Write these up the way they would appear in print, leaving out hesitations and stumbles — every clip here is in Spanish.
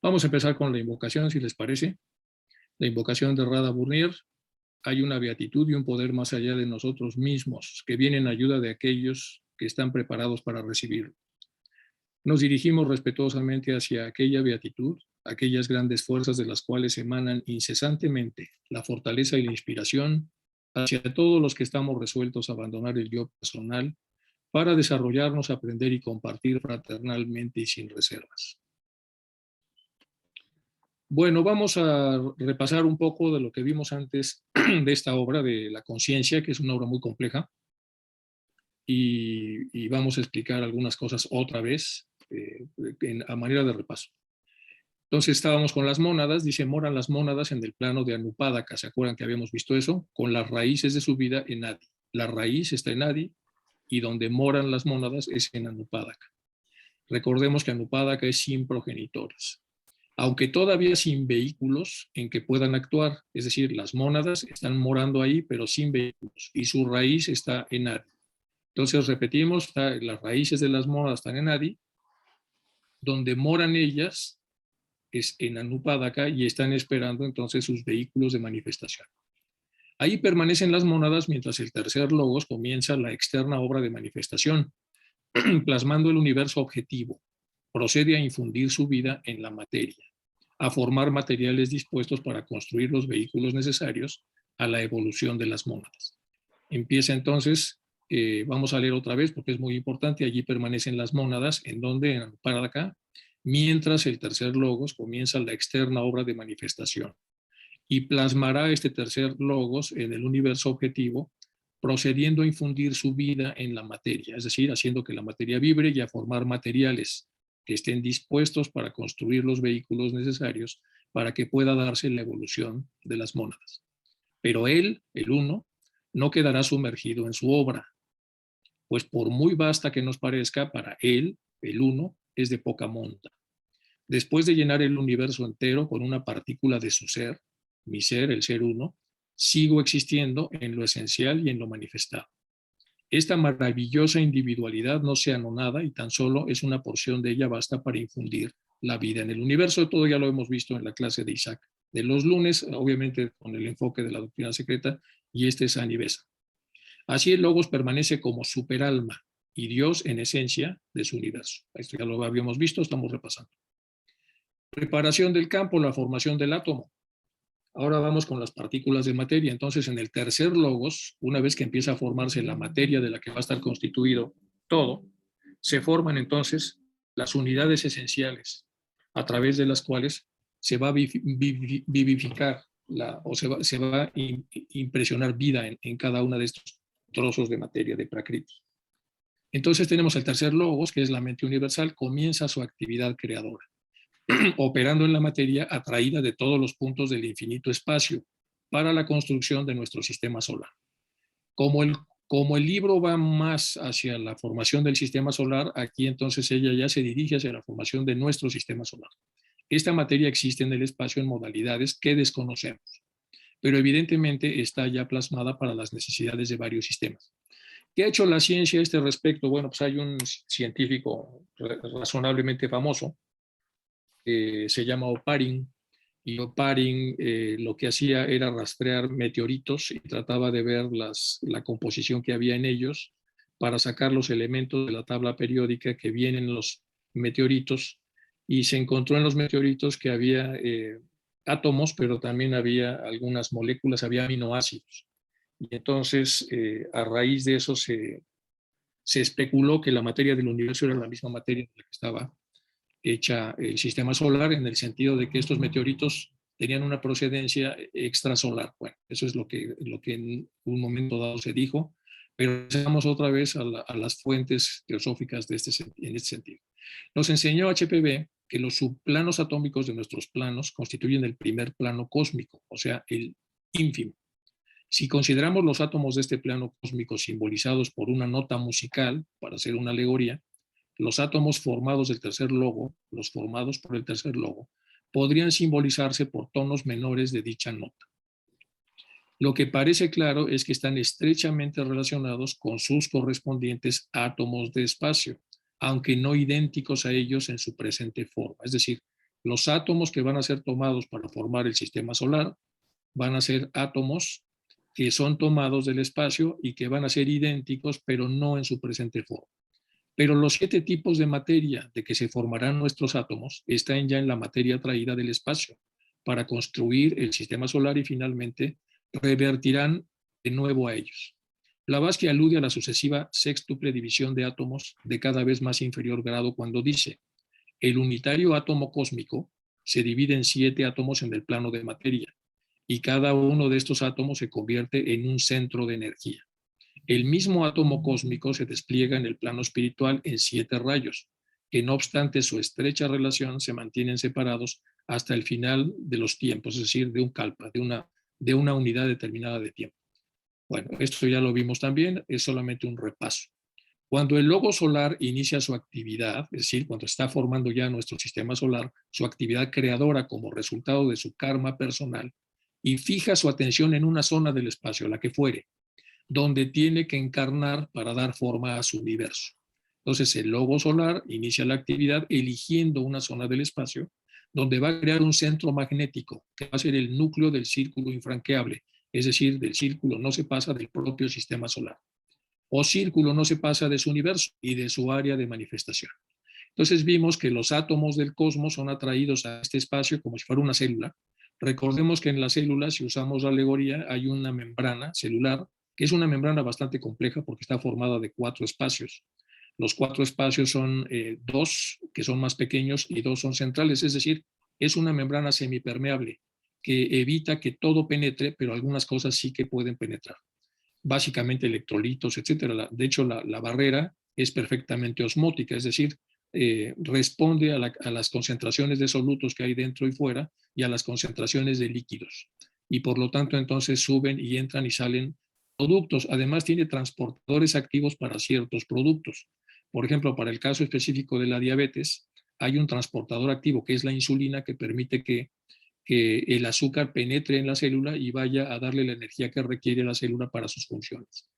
Vamos a empezar con la invocación, si les parece. La invocación de Radha Burnier. Hay una beatitud y un poder más allá de nosotros mismos, que viene en ayuda de aquellos que están preparados para recibirlo. Nos dirigimos respetuosamente hacia aquella beatitud, aquellas grandes fuerzas de las cuales emanan incesantemente la fortaleza y la inspiración hacia todos los que estamos resueltos a abandonar el yo personal para desarrollarnos, aprender y compartir fraternalmente y sin reservas. Bueno, vamos a repasar un poco de lo que vimos antes de esta obra de la conciencia, que es una obra muy compleja, y vamos a explicar algunas cosas otra vez a manera de repaso. Entonces estábamos con las mónadas, dice, moran las mónadas en el plano de Anupadaka, ¿se acuerdan que habíamos visto eso? Con las raíces de su vida en Adi. La raíz está en Adi y donde moran las mónadas es en Anupadaka. Recordemos que Anupadaka es sin progenitores, aunque todavía sin vehículos en que puedan actuar, es decir, las mónadas están morando ahí, pero sin vehículos, y su raíz está en Adi. Entonces, repetimos, las raíces de las mónadas están en Adi, donde moran ellas es en Anupadaka y están esperando entonces sus vehículos de manifestación. Ahí permanecen las mónadas mientras el tercer logos comienza la externa obra de manifestación, plasmando el universo objetivo. Procede a infundir su vida en la materia, a formar materiales dispuestos para construir los vehículos necesarios a la evolución de las mónadas. Empieza entonces, vamos a leer otra vez porque es muy importante, allí permanecen las mónadas, en donde, para acá, mientras el tercer logos comienza la externa obra de manifestación y plasmará este tercer logos en el universo objetivo, procediendo a infundir su vida en la materia, es decir, haciendo que la materia vibre y a formar materiales que estén dispuestos para construir los vehículos necesarios para que pueda darse la evolución de las mónadas. Pero él, el uno, no quedará sumergido en su obra, pues por muy vasta que nos parezca, para él, el uno, es de poca monta. Después de llenar el universo entero con una partícula de su ser, mi ser, el ser uno, sigo existiendo en lo esencial y en lo manifestado. Esta maravillosa individualidad no se anonada y tan solo es una porción de ella basta para infundir la vida en el universo. Todo ya lo hemos visto en la clase de Isaac de los lunes, obviamente con el enfoque de la doctrina secreta, y este es Anivesa. Así el Logos permanece como superalma y Dios en esencia de su universo. Esto ya lo habíamos visto, estamos repasando. Preparación del campo, la formación del átomo. Ahora vamos con las partículas de materia. Entonces, en el tercer logos, una vez que empieza a formarse la materia de la que va a estar constituido todo, se forman entonces las unidades esenciales a través de las cuales se va a vivificar o se va a impresionar vida en cada una de estos trozos de materia de Prakriti. Entonces tenemos el tercer logos, que es la mente universal, comienza su actividad creadora, operando en la materia atraída de todos los puntos del infinito espacio para la construcción de nuestro sistema solar. Como el libro va más hacia la formación del sistema solar, aquí entonces ella ya se dirige hacia la formación de nuestro sistema solar. Esta materia existe en el espacio en modalidades que desconocemos, pero evidentemente está ya plasmada para las necesidades de varios sistemas. ¿Qué ha hecho la ciencia a este respecto? Bueno, pues hay un científico razonablemente famoso, se llama Oparin, y Oparin lo que hacía era rastrear meteoritos y trataba de ver la composición que había en ellos para sacar los elementos de la tabla periódica que vienen en los meteoritos, y se encontró en los meteoritos que había átomos, pero también había algunas moléculas, había aminoácidos. Y entonces, a raíz de eso, se especuló que la materia del universo era la misma materia en la que estaba hecha el sistema solar, en el sentido de que estos meteoritos tenían una procedencia extrasolar. Bueno, eso es lo que en un momento dado se dijo, pero regresamos otra vez a las fuentes teosóficas en este sentido. Nos enseñó HPV que los subplanos atómicos de nuestros planos constituyen el primer plano cósmico, o sea, el ínfimo. Si consideramos los átomos de este plano cósmico simbolizados por una nota musical, para hacer una alegoría, los átomos formados del tercer logo, los formados por el tercer logo, podrían simbolizarse por tonos menores de dicha nota. Lo que parece claro es que están estrechamente relacionados con sus correspondientes átomos de espacio, aunque no idénticos a ellos en su presente forma. Es decir, Los átomos que van a ser tomados para formar el sistema solar van a ser átomos que son tomados del espacio y que van a ser idénticos, pero no en su presente forma. Pero los 7 tipos de materia de que se formarán nuestros átomos están ya en la materia traída del espacio para construir el sistema solar y finalmente revertirán de nuevo a ellos. Blavatsky alude a la sucesiva sextuple división de átomos de cada vez más inferior grado cuando dice: el unitario átomo cósmico se divide en 7 átomos en el plano de materia y cada uno de estos átomos se convierte en un centro de energía. El mismo átomo cósmico se despliega en el plano espiritual en 7 rayos, que no obstante su estrecha relación se mantienen separados hasta el final de los tiempos, es decir, de un kalpa, de una unidad determinada de tiempo. Bueno, esto ya lo vimos también, es solamente un repaso. Cuando el logo solar inicia su actividad, es decir, cuando está formando ya nuestro sistema solar, su actividad creadora como resultado de su karma personal, y fija su atención en una zona del espacio, la que fuere, donde tiene que encarnar para dar forma a su universo. Entonces el logo solar inicia la actividad eligiendo una zona del espacio donde va a crear un centro magnético que va a ser el núcleo del círculo infranqueable, es decir, del círculo no se pasa del propio sistema solar. O círculo no se pasa de su universo y de su área de manifestación. Entonces vimos que los átomos del cosmos son atraídos a este espacio como si fuera una célula. Recordemos que en la célula, si usamos la alegoría, hay una membrana celular, que es una membrana bastante compleja porque está formada de 4 espacios. Los 4 espacios son 2 que son más pequeños y 2 son centrales, es decir, es una membrana semipermeable que evita que todo penetre, pero algunas cosas sí que pueden penetrar. Básicamente electrolitos, etcétera. De hecho, la barrera es perfectamente osmótica, es decir, responde a las concentraciones de solutos que hay dentro y fuera y a las concentraciones de líquidos. Y por lo tanto, entonces suben y entran y salen productos. Además, tiene transportadores activos para ciertos productos. Por ejemplo, para el caso específico de la diabetes, hay un transportador activo que es la insulina que permite que el azúcar penetre en la célula y vaya a darle la energía que requiere la célula para sus funciones.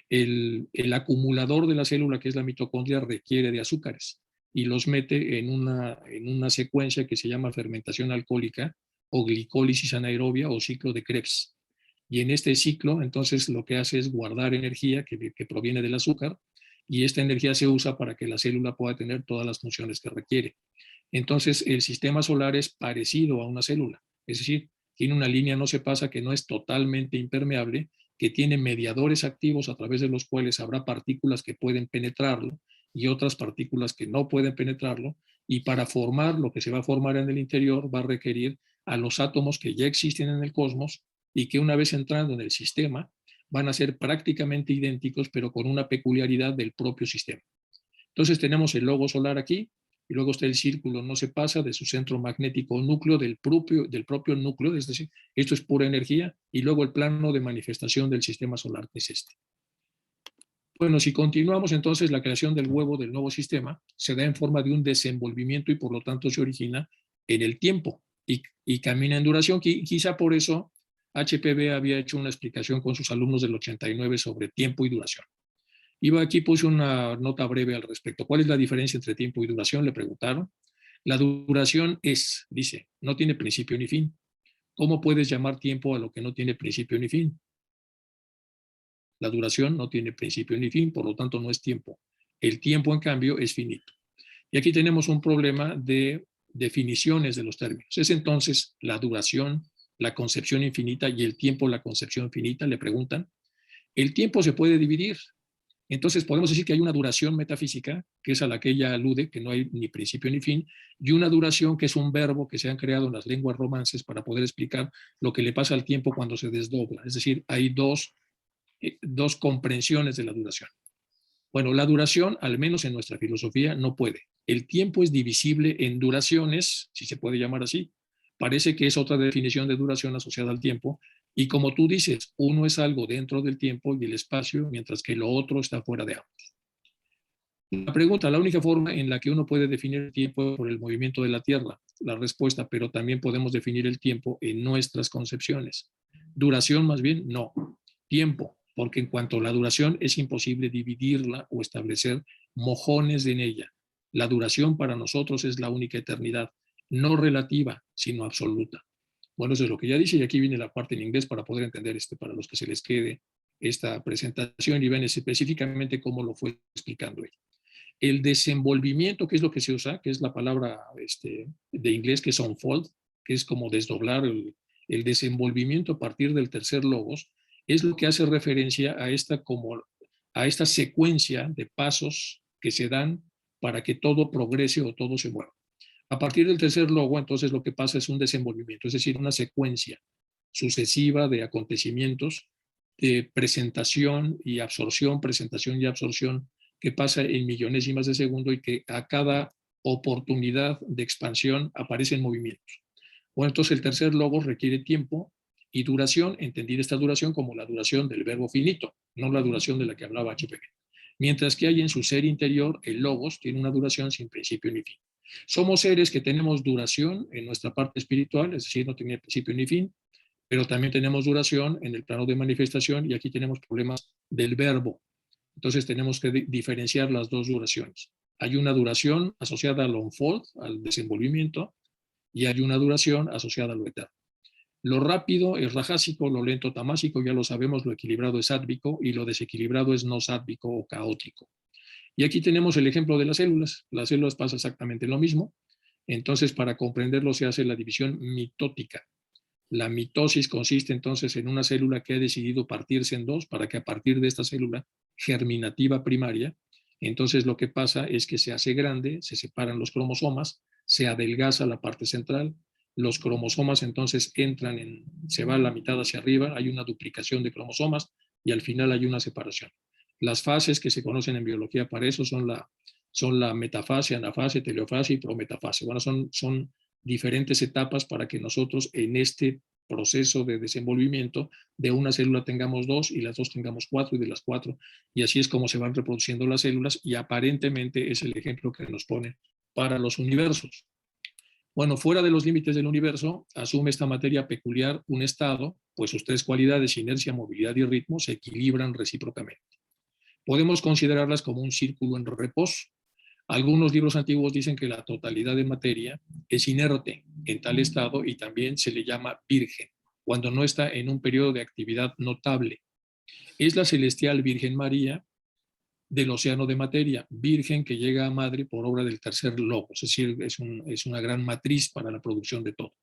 El acumulador de la célula, que es la mitocondria, requiere de azúcares y los mete en una secuencia que se llama fermentación alcohólica o glicólisis anaerobia o ciclo de Krebs. Y en este ciclo, entonces, lo que hace es guardar energía que proviene del azúcar y esta energía se usa para que la célula pueda tener todas las funciones que requiere. Entonces, el sistema solar es parecido a una célula, es decir, tiene una línea no se pasa que no es totalmente impermeable, que tiene mediadores activos a través de los cuales habrá partículas que pueden penetrarlo y otras partículas que no pueden penetrarlo, y para formar lo que se va a formar en el interior va a requerir a los átomos que ya existen en el cosmos y que una vez entrando en el sistema van a ser prácticamente idénticos, pero con una peculiaridad del propio sistema. Entonces tenemos el logo solar aquí, y luego está el círculo, no se pasa de su centro magnético núcleo, del propio núcleo, es decir, esto es pura energía, y luego el plano de manifestación del sistema solar, que es este. Bueno, si continuamos entonces, la creación del huevo del nuevo sistema se da en forma de un desenvolvimiento y por lo tanto se origina en el tiempo y camina en duración. Quizá por eso HPV había hecho una explicación con sus alumnos del 89 sobre tiempo y duración. Aquí puse una nota breve al respecto. ¿Cuál es la diferencia entre tiempo y duración? Le preguntaron. La duración es, dice, no tiene principio ni fin. ¿Cómo puedes llamar tiempo a lo que no tiene principio ni fin? La duración no tiene principio ni fin, por lo tanto no es tiempo. El tiempo, en cambio, es finito. Y aquí tenemos un problema de definiciones de los términos. ¿Es entonces la duración la concepción infinita y el tiempo la concepción finita? Le preguntan. El tiempo se puede dividir. Entonces podemos decir que hay una duración metafísica, que es a la que ella alude, que no hay ni principio ni fin, y una duración que es un verbo que se han creado en las lenguas romances para poder explicar lo que le pasa al tiempo cuando se desdobla. Es decir, hay dos comprensiones de la duración. Bueno, la duración, al menos en nuestra filosofía, no puede. El tiempo es divisible en duraciones, si se puede llamar así. Parece que es otra definición de duración asociada al tiempo. Y como tú dices, uno es algo dentro del tiempo y el espacio, mientras que lo otro está fuera de ambos. La pregunta, la única forma en la que uno puede definir el tiempo es por el movimiento de la Tierra. La respuesta, pero también podemos definir el tiempo en nuestras concepciones. Duración, más bien, no. Tiempo, porque en cuanto a la duración es imposible dividirla o establecer mojones en ella. La duración para nosotros es la única eternidad. no relativa, sino absoluta. Bueno, eso es lo que ya dice, y aquí viene la parte en inglés para poder entender para los que se les quede esta presentación y ven específicamente cómo lo fue explicando ella. El desenvolvimiento, que es lo que se usa, que es la palabra de inglés, que es unfold, que es como desdoblar el desenvolvimiento a partir del tercer logos, es lo que hace referencia a esta secuencia de pasos que se dan para que todo progrese o todo se mueva. A partir del tercer logo, entonces lo que pasa es un desenvolvimiento, es decir, una secuencia sucesiva de acontecimientos de presentación y absorción, que pasa en millonésimas de segundo y que a cada oportunidad de expansión aparecen movimientos. Bueno, entonces el tercer logo requiere tiempo y duración, entendida esta duración como la duración del verbo finito, no la duración de la que hablaba HPV. Mientras que hay en su ser interior, el logos tiene una duración sin principio ni fin. Somos seres que tenemos duración en nuestra parte espiritual, es decir, no tiene principio ni fin, pero también tenemos duración en el plano de manifestación y aquí tenemos problemas del verbo. Entonces tenemos que diferenciar las dos duraciones. Hay una duración asociada al unfold, al desenvolvimiento, y hay una duración asociada a lo eterno. Lo rápido es rajásico, lo lento tamásico, ya lo sabemos, lo equilibrado es sádvico y lo desequilibrado es no sádvico o caótico. Y aquí tenemos el ejemplo de las células. Las células pasa exactamente lo mismo. Entonces, para comprenderlo se hace la división mitótica. La mitosis consiste entonces en una célula que ha decidido partirse en dos para que a partir de esta célula germinativa primaria, entonces lo que pasa es que se hace grande, se separan los cromosomas, se adelgaza la parte central, los cromosomas entonces se va a la mitad hacia arriba, hay una duplicación de cromosomas y al final hay una separación. Las fases que se conocen en biología para eso son la metafase, anafase, teleofase y prometafase. Bueno, son diferentes etapas para que nosotros en este proceso de desenvolvimiento de una célula tengamos dos y las dos tengamos cuatro y de las cuatro, y así es como se van reproduciendo las células y aparentemente es el ejemplo que nos pone para los universos. Bueno, fuera de los límites del universo, asume esta materia peculiar un estado, pues sus tres cualidades, inercia, movilidad y ritmo, se equilibran recíprocamente. Podemos considerarlas como un círculo en reposo. Algunos libros antiguos dicen que la totalidad de materia es inerte en tal estado y también se le llama virgen, cuando no está en un periodo de actividad notable. Es la celestial Virgen María del océano de materia, virgen que llega a madre por obra del tercer logo, es decir, es una gran matriz para la producción de todo,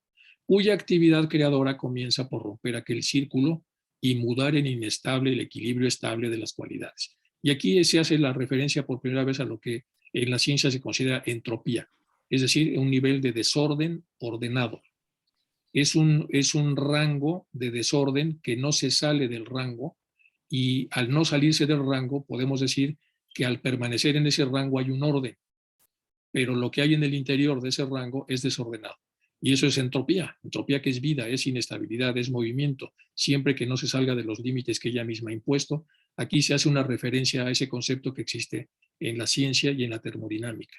cuya actividad creadora comienza por romper aquel círculo y mudar en inestable el equilibrio estable de las cualidades. Y aquí se hace la referencia por primera vez a lo que en la ciencia se considera entropía, es decir, un nivel de desorden ordenado. Es un rango de desorden que no se sale del rango y al no salirse del rango podemos decir que al permanecer en ese rango hay un orden, pero lo que hay en el interior de ese rango es desordenado. Y eso es entropía que es vida, es inestabilidad, es movimiento, siempre que no se salga de los límites que ella misma ha impuesto. Aquí se hace una referencia a ese concepto que existe en la ciencia y en la termodinámica.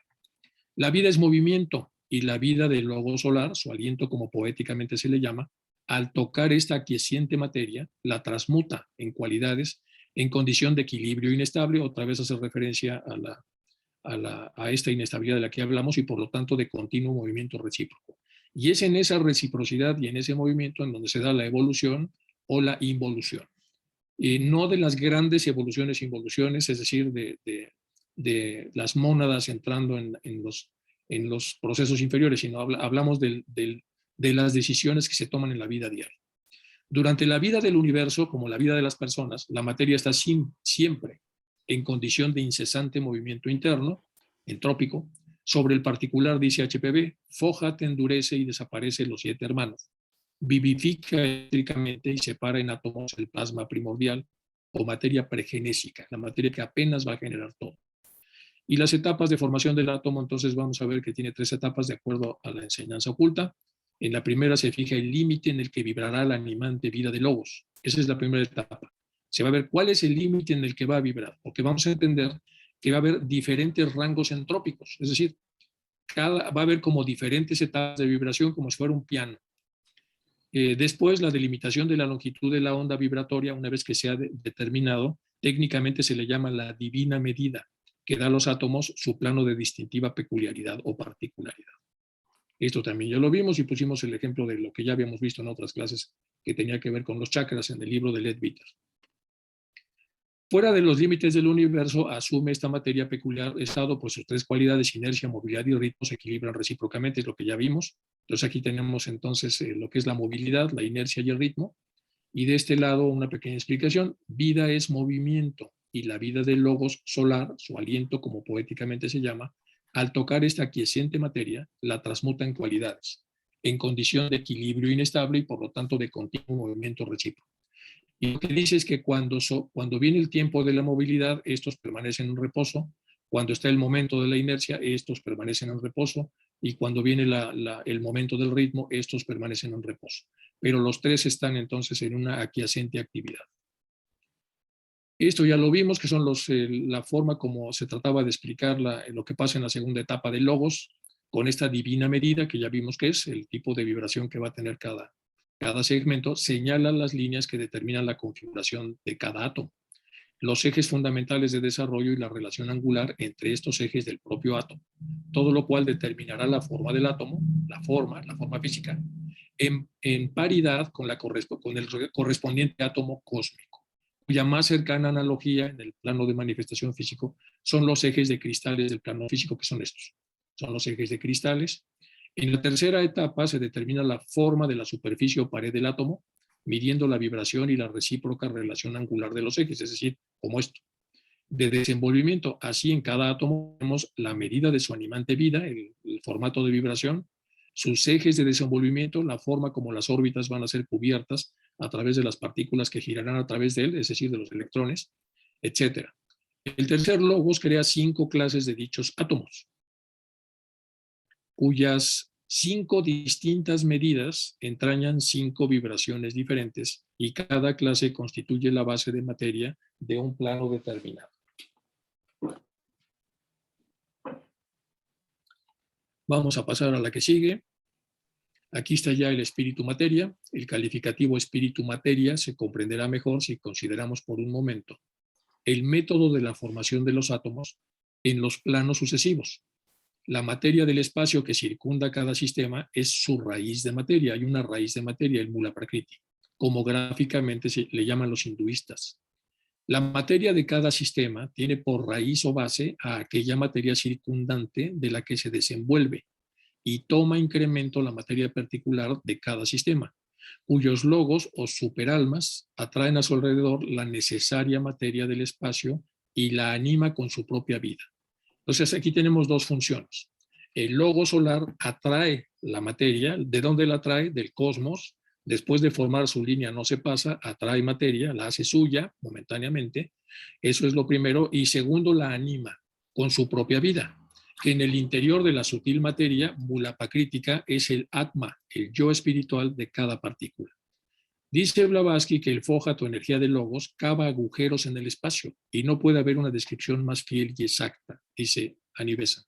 La vida es movimiento y la vida del logo solar, su aliento como poéticamente se le llama, al tocar esta aquiesciente materia, la transmuta en cualidades en condición de equilibrio inestable, otra vez hace referencia a esta inestabilidad de la que hablamos y por lo tanto de continuo movimiento recíproco. Y es en esa reciprocidad y en ese movimiento en donde se da la evolución o la involución. No de las grandes evoluciones e involuciones, es decir, de las mónadas entrando en los procesos inferiores, sino hablamos de las decisiones que se toman en la vida diaria. Durante la vida del universo, como la vida de las personas, la materia está siempre en condición de incesante movimiento interno, entrópico. Sobre el particular, dice HPV, foja, te endurece y desaparece los 7 hermanos. Vivifica eléctricamente y separa en átomos el plasma primordial o materia pregenésica, la materia que apenas va a generar todo. Y las etapas de formación del átomo, entonces vamos a ver que tiene 3 etapas de acuerdo a la enseñanza oculta. En la primera se fija el límite en el que vibrará la animante vida de logos. Esa es la primera etapa. Se va a ver cuál es el límite en el que va a vibrar, porque vamos a entender que va a haber diferentes rangos entrópicos, es decir, va a haber como diferentes etapas de vibración, como si fuera un piano. Después, la delimitación de la longitud de la onda vibratoria, una vez que se ha determinado, técnicamente se le llama la divina medida, que da a los átomos su plano de distintiva peculiaridad o particularidad. Esto también ya lo vimos y pusimos el ejemplo de lo que ya habíamos visto en otras clases que tenía que ver con los chakras en el libro de Ed Vitter. Fuera de los límites del universo, asume esta materia peculiar estado, pues sus tres cualidades, inercia, movilidad y ritmo, se equilibran recíprocamente, es lo que ya vimos. Entonces aquí tenemos entonces lo que es la movilidad, la inercia y el ritmo. Y de este lado una pequeña explicación, vida es movimiento y la vida del logos solar, su aliento como poéticamente se llama, al tocar esta aquiescente materia, la transmuta en cualidades, en condición de equilibrio inestable y por lo tanto de continuo movimiento recíproco. Y lo que dice es que cuando viene el tiempo de la movilidad, estos permanecen en reposo, cuando está el momento de la inercia, estos permanecen en reposo, y cuando viene el momento del ritmo, estos permanecen en reposo. Pero los tres están entonces en una aquiescente actividad. Esto ya lo vimos, que son la forma como se trataba de explicar lo que pasa en la segunda etapa del logos, con esta divina medida que ya vimos que es el tipo de vibración que va a tener cada segmento, señala las líneas que determinan la configuración de cada átomo, los ejes fundamentales de desarrollo y la relación angular entre estos ejes del propio átomo, todo lo cual determinará la forma del átomo, la forma física, en paridad con el correspondiente átomo cósmico, cuya más cercana analogía en el plano de manifestación físico son los ejes de cristales del plano físico, que son estos. Son los ejes de cristales. En la tercera etapa se determina la forma de la superficie o pared del átomo, midiendo la vibración y la recíproca relación angular de los ejes, es decir, como esto. De desenvolvimiento, así en cada átomo tenemos la medida de su animante vida, el formato de vibración, sus ejes de desenvolvimiento, la forma como las órbitas van a ser cubiertas a través de las partículas que girarán a través de él, es decir, de los electrones, etc. El tercer logos crea 5 clases de dichos átomos, cuyas 5 distintas medidas entrañan 5 vibraciones diferentes y cada clase constituye la base de materia de un plano determinado. Vamos a pasar a la que sigue. Aquí está ya el espíritu materia. El calificativo espíritu materia se comprenderá mejor si consideramos por un momento el método de la formación de los átomos en los planos sucesivos. La materia del espacio que circunda cada sistema es su raíz de materia. Hay una raíz de materia, el Mula Prakriti, como gráficamente le llaman los hinduistas. La materia de cada sistema tiene por raíz o base a aquella materia circundante de la que se desenvuelve y toma incremento la materia particular de cada sistema, cuyos logos o superalmas atraen a su alrededor la necesaria materia del espacio y la anima con su propia vida. Entonces aquí tenemos dos funciones. El logo solar atrae la materia. ¿De dónde la atrae? Del cosmos. Después de formar su línea no se pasa, atrae materia, la hace suya momentáneamente. Eso es lo primero. Y segundo, la anima con su propia vida. Que en el interior de la sutil materia, mulapakrítica, es el atma, el yo espiritual de cada partícula. Dice Blavatsky que el fojato, energía de logos, cava agujeros en el espacio y no puede haber una descripción más fiel y exacta, dice Anivesa.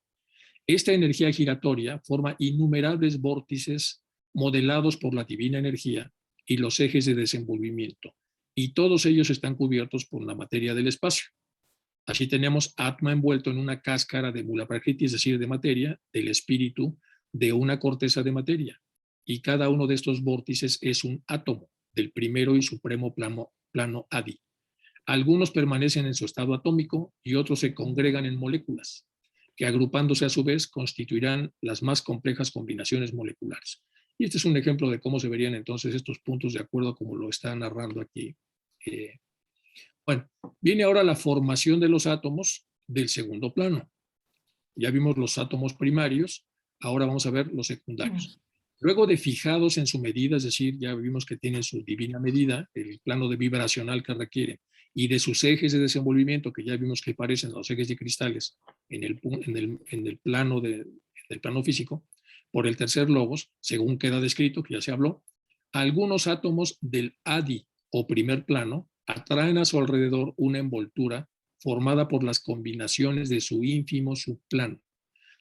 Esta energía giratoria forma innumerables vórtices modelados por la divina energía y los ejes de desenvolvimiento, y todos ellos están cubiertos por la materia del espacio. Así tenemos Atma envuelto en una cáscara de Mula Prakriti, es decir, de materia, del espíritu, de una corteza de materia, y cada uno de estos vórtices es un átomo del primero y supremo plano Adi. Algunos permanecen en su estado atómico y otros se congregan en moléculas, que agrupándose a su vez constituirán las más complejas combinaciones moleculares. Y este es un ejemplo de cómo se verían entonces estos puntos de acuerdo a como lo está narrando aquí. Bueno, viene ahora la formación de los átomos del segundo plano. Ya vimos los átomos primarios, ahora vamos a ver los secundarios. Luego de fijados en su medida, es decir, ya vimos que tienen su divina medida, el plano de vibracional que requieren, y de sus ejes de desenvolvimiento, que ya vimos que parecen los ejes de cristales en el plano físico, por el tercer logos, según queda descrito, que ya se habló, algunos átomos del Adi o primer plano atraen a su alrededor una envoltura formada por las combinaciones de su ínfimo subplano,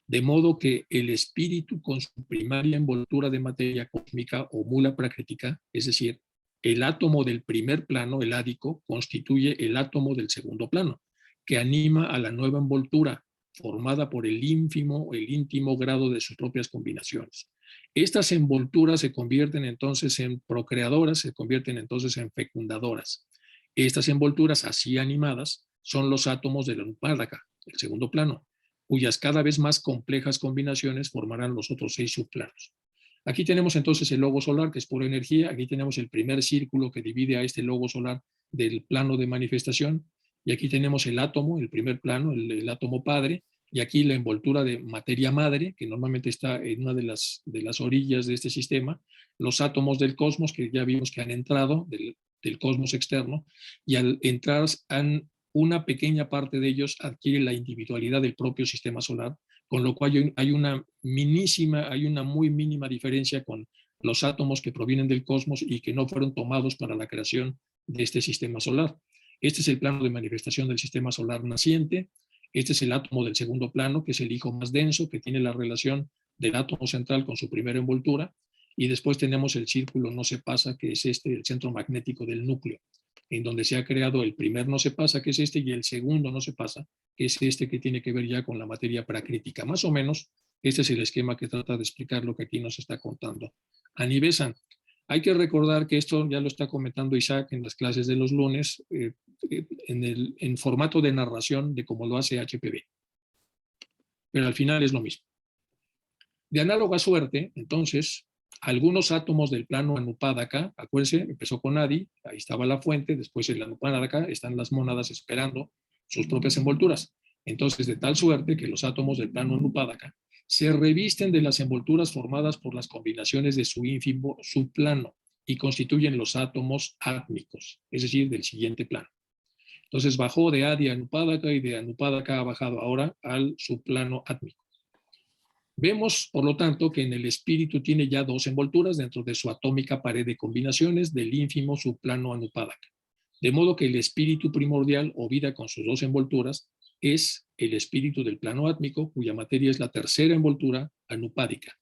de modo que el espíritu con su primaria envoltura de materia cósmica o mula prakrítica, es decir, el átomo del primer plano, el ádico, constituye el átomo del segundo plano, que anima a la nueva envoltura, formada por el íntimo grado de sus propias combinaciones. Estas envolturas se convierten entonces en procreadoras, se convierten entonces en fecundadoras. Estas envolturas así animadas son los átomos de la Anupádaca, el segundo plano, cuyas cada vez más complejas combinaciones formarán los otros 6 subplanos. Aquí tenemos entonces el logo solar, que es pura energía. Aquí tenemos el primer círculo que divide a este logo solar del plano de manifestación. Y aquí tenemos el átomo, el primer plano, el átomo padre. Y aquí la envoltura de materia madre, que normalmente está en una de las orillas de este sistema. Los átomos del cosmos, que ya vimos que han entrado del cosmos externo. Y al entrar, una pequeña parte de ellos adquiere la individualidad del propio sistema solar, con lo cual hay una muy mínima diferencia con los átomos que provienen del cosmos y que no fueron tomados para la creación de este sistema solar. Este es el plano de manifestación del sistema solar naciente. Este es el átomo del segundo plano, que es el hijo más denso, que tiene la relación del átomo central con su primera envoltura. Y después tenemos el círculo no se pasa, que es el centro magnético del núcleo, en donde se ha creado el primer no se pasa, que es este, y el segundo no se pasa, que es este que tiene que ver ya con la materia pracrítica. Más o menos, este es el esquema que trata de explicar lo que aquí nos está contando Anibesan. Hay que recordar que esto ya lo está comentando Isaac en las clases de los lunes, en formato de narración de cómo lo hace HPV. Pero al final es lo mismo. De análoga suerte, entonces, algunos átomos del plano Anupádaca, acuérdense, empezó con Adi, ahí estaba la fuente, después en la Anupádaca están las mónadas esperando sus propias envolturas. Entonces, de tal suerte que los átomos del plano Anupádaca se revisten de las envolturas formadas por las combinaciones de su ínfimo subplano y constituyen los átomos átmicos, es decir, del siguiente plano. Entonces bajó de Adi a Anupádaca y de Anupádaca ha bajado ahora al subplano átmico. Vemos, por lo tanto, que en el espíritu tiene ya 2 envolturas dentro de su atómica pared de combinaciones del ínfimo subplano Anupádaca. De modo que el espíritu primordial o vida con sus 2 envolturas es el espíritu del plano átmico, cuya materia es la tercera envoltura anupádica.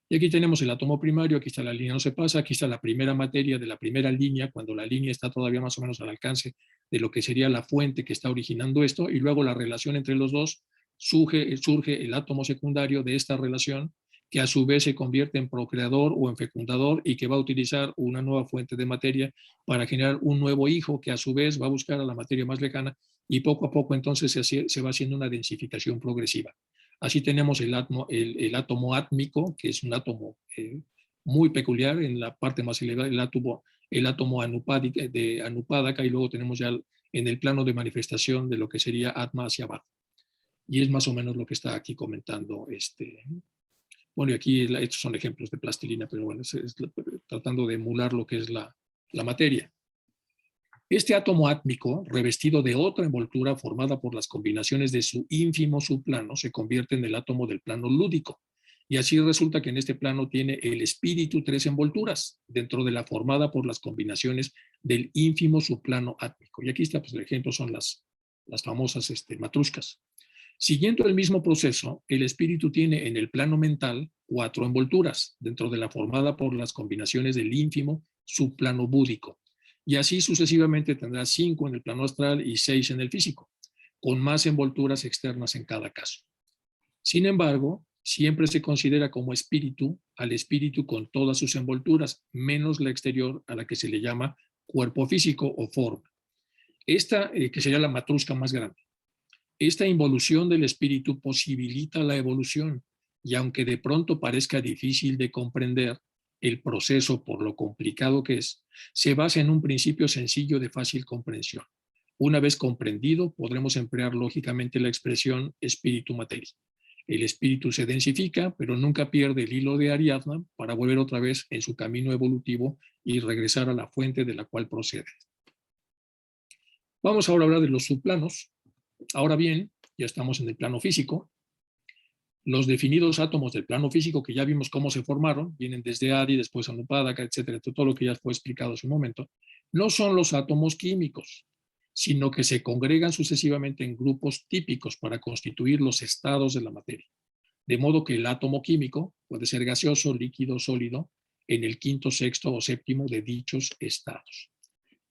Y aquí tenemos el átomo primario, aquí está la línea no se pasa, aquí está la primera materia de la primera línea, cuando la línea está todavía más o menos al alcance de lo que sería la fuente que está originando esto, y luego la relación entre los dos, surge el átomo secundario de esta relación, que a su vez se convierte en procreador o en fecundador y que va a utilizar una nueva fuente de materia para generar un nuevo hijo que a su vez va a buscar a la materia más lejana y poco a poco entonces se va haciendo una densificación progresiva. Así tenemos el átomo átmico, que es un átomo muy peculiar en la parte más elevada, el átomo de Anupádaca, y luego tenemos ya en el plano de manifestación de lo que sería Atma hacia abajo. Y es más o menos lo que está aquí comentando. Bueno, y aquí estos son ejemplos de plastilina, pero bueno, tratando de emular lo que es la materia. Este átomo átmico, revestido de otra envoltura formada por las combinaciones de su ínfimo subplano, se convierte en el átomo del plano lúdico. Y así resulta que en este plano tiene el espíritu 3 envolturas, dentro de la formada por las combinaciones del ínfimo subplano átmico. Y aquí está, pues el ejemplo son las famosas matrushkas. Siguiendo el mismo proceso, el espíritu tiene en el plano mental 4 envolturas, dentro de la formada por las combinaciones del ínfimo subplano búdico. Y así sucesivamente tendrá 5 en el plano astral y 6 en el físico, con más envolturas externas en cada caso. Sin embargo, siempre se considera como espíritu al espíritu con todas sus envolturas, menos la exterior, a la que se le llama cuerpo físico o forma. Esta, que sería la matrushka más grande. Esta involución del espíritu posibilita la evolución, y aunque de pronto parezca difícil de comprender el proceso por lo complicado que es, se basa en un principio sencillo de fácil comprensión. Una vez comprendido, podremos emplear lógicamente la expresión espíritu-materia. El espíritu se densifica, pero nunca pierde el hilo de Ariadna para volver otra vez en su camino evolutivo y regresar a la fuente de la cual procede. Vamos ahora a hablar de los subplanos. Ahora bien, ya estamos en el plano físico. Los definidos átomos del plano físico, que ya vimos cómo se formaron, vienen desde Adi, después Anupádaca, etcétera, todo lo que ya fue explicado hace un momento, no son los átomos químicos, sino que se congregan sucesivamente en grupos típicos para constituir los estados de la materia. De modo que el átomo químico puede ser gaseoso, líquido, sólido, en el quinto, sexto o séptimo de dichos estados.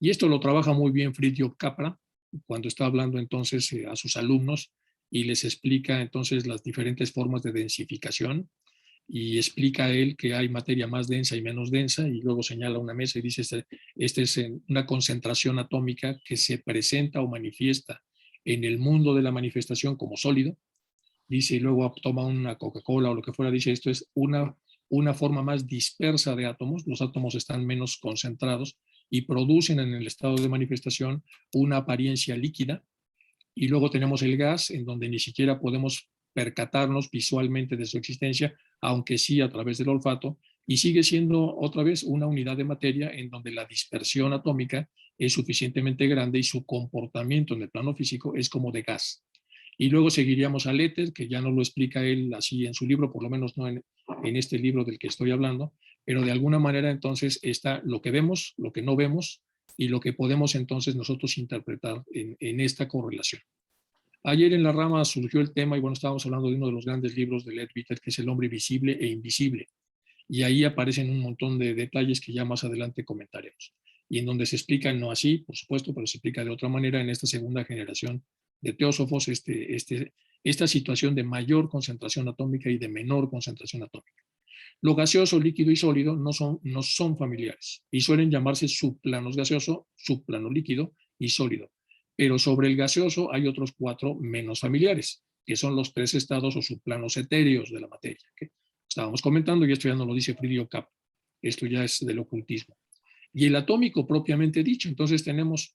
Y esto lo trabaja muy bien Fridtjof Capra, cuando está hablando entonces a sus alumnos y les explica entonces las diferentes formas de densificación, y explica a él que hay materia más densa y menos densa, y luego señala una mesa y dice, esta es una concentración atómica que se presenta o manifiesta en el mundo de la manifestación como sólido, dice, y luego toma una Coca-Cola o lo que fuera, dice, esto es una forma más dispersa de átomos, los átomos están menos concentrados y producen en el estado de manifestación una apariencia líquida, y luego tenemos el gas, en donde ni siquiera podemos percatarnos visualmente de su existencia, aunque sí a través del olfato, y sigue siendo otra vez una unidad de materia en donde la dispersión atómica es suficientemente grande y su comportamiento en el plano físico es como de gas. Y luego seguiríamos al éter, que ya no lo explica él así en su libro, por lo menos no en este libro del que estoy hablando, pero de alguna manera entonces está lo que vemos, lo que no vemos, y lo que podemos entonces nosotros interpretar en esta correlación. Ayer en la rama surgió el tema, y bueno, estábamos hablando de uno de los grandes libros de Leadbeater, que es El hombre visible e invisible, y ahí aparecen un montón de detalles que ya más adelante comentaremos, y en donde se explica, no así, por supuesto, pero se explica de otra manera en esta segunda generación de teósofos, esta situación de mayor concentración atómica y de menor concentración atómica. Lo gaseoso, líquido y sólido no son familiares y suelen llamarse subplanos gaseoso, subplano líquido y sólido. Pero sobre el gaseoso hay otros 4 menos familiares, que son los 3 estados o subplanos etéreos de la materia, que estábamos comentando, y esto ya no lo dice Friedrich Kapp, esto ya es del ocultismo. Y el atómico propiamente dicho, entonces tenemos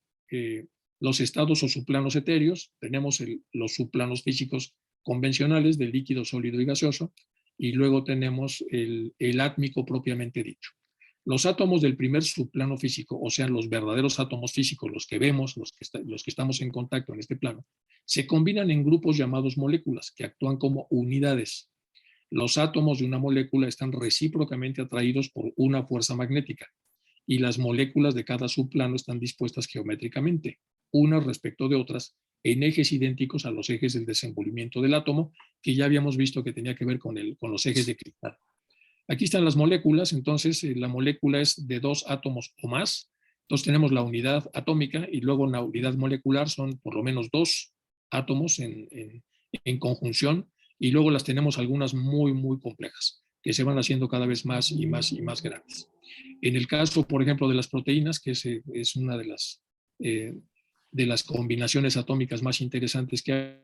los estados o subplanos etéreos, tenemos los subplanos físicos convencionales de líquido, sólido y gaseoso, y luego tenemos el átmico propiamente dicho. Los átomos del primer subplano físico, o sea, los verdaderos átomos físicos, los que vemos, los que estamos en contacto en este plano, se combinan en grupos llamados moléculas, que actúan como unidades. Los átomos de una molécula están recíprocamente atraídos por una fuerza magnética, y las moléculas de cada subplano están dispuestas geométricamente, unas respecto de otras, en ejes idénticos a los ejes del desenvolvimiento del átomo, que ya habíamos visto que tenía que ver con los ejes de cristal. Aquí están las moléculas, entonces la molécula es de 2 átomos o más, entonces tenemos la unidad atómica y luego la unidad molecular son por lo menos 2 átomos en conjunción, y luego las tenemos algunas muy, muy complejas, que se van haciendo cada vez más y más y más grandes. En el caso, por ejemplo, de las proteínas, que es una de las combinaciones atómicas más interesantes que hay,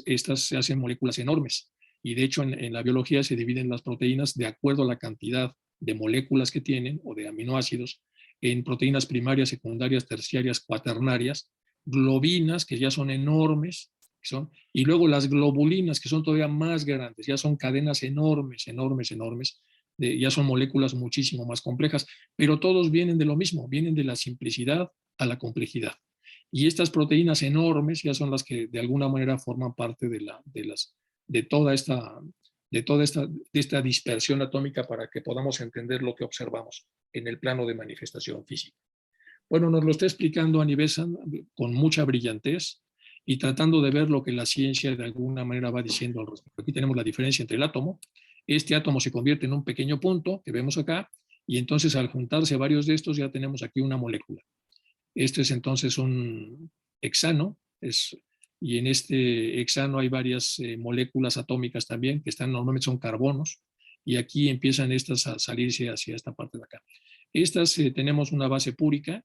estas se hacen moléculas enormes. Y de hecho, en la biología se dividen las proteínas de acuerdo a la cantidad de moléculas que tienen o de aminoácidos en proteínas primarias, secundarias, terciarias, cuaternarias, globinas, que ya son enormes, y luego las globulinas, que son todavía más grandes, ya son cadenas enormes, enormes, enormes, ya son moléculas muchísimo más complejas, pero todos vienen de lo mismo, vienen de la simplicidad a la complejidad. Y estas proteínas enormes ya son las que de alguna manera forman parte de toda esta dispersión atómica, para que podamos entender lo que observamos en el plano de manifestación física. Bueno, nos lo está explicando Annie Besant con mucha brillantez y tratando de ver lo que la ciencia de alguna manera va diciendo al respecto. Aquí tenemos la diferencia entre el átomo. Este átomo se convierte en un pequeño punto que vemos acá, y entonces al juntarse varios de estos ya tenemos aquí una molécula. Este es entonces un hexano, y en este hexano hay varias moléculas atómicas también, que normalmente son carbonos, y aquí empiezan estas a salirse hacia esta parte de acá. Estas tenemos una base púrica,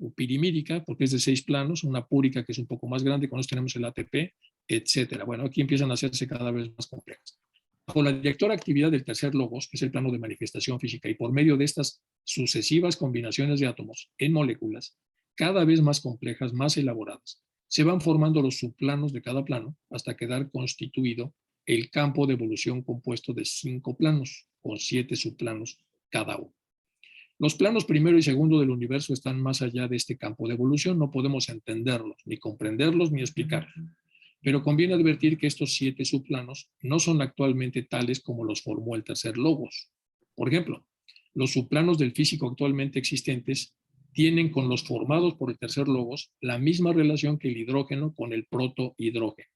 o pirimídica, porque es de 6 planos, una púrica que es un poco más grande, con eso tenemos el ATP, etcétera. Bueno, aquí empiezan a hacerse cada vez más complejas. Bajo la directora actividad del tercer logos, que es el plano de manifestación física, y por medio de estas sucesivas combinaciones de átomos en moléculas, cada vez más complejas, más elaboradas, se van formando los subplanos de cada plano hasta quedar constituido el campo de evolución compuesto de 5 planos, con 7 subplanos cada uno. Los planos primero y segundo del universo están más allá de este campo de evolución, no podemos entenderlos, ni comprenderlos, ni explicarlos. Pero conviene advertir que estos 7 subplanos no son actualmente tales como los formó el tercer logos. Por ejemplo, los subplanos del físico actualmente existentes tienen con los formados por el tercer logos la misma relación que el hidrógeno con el protohidrógeno.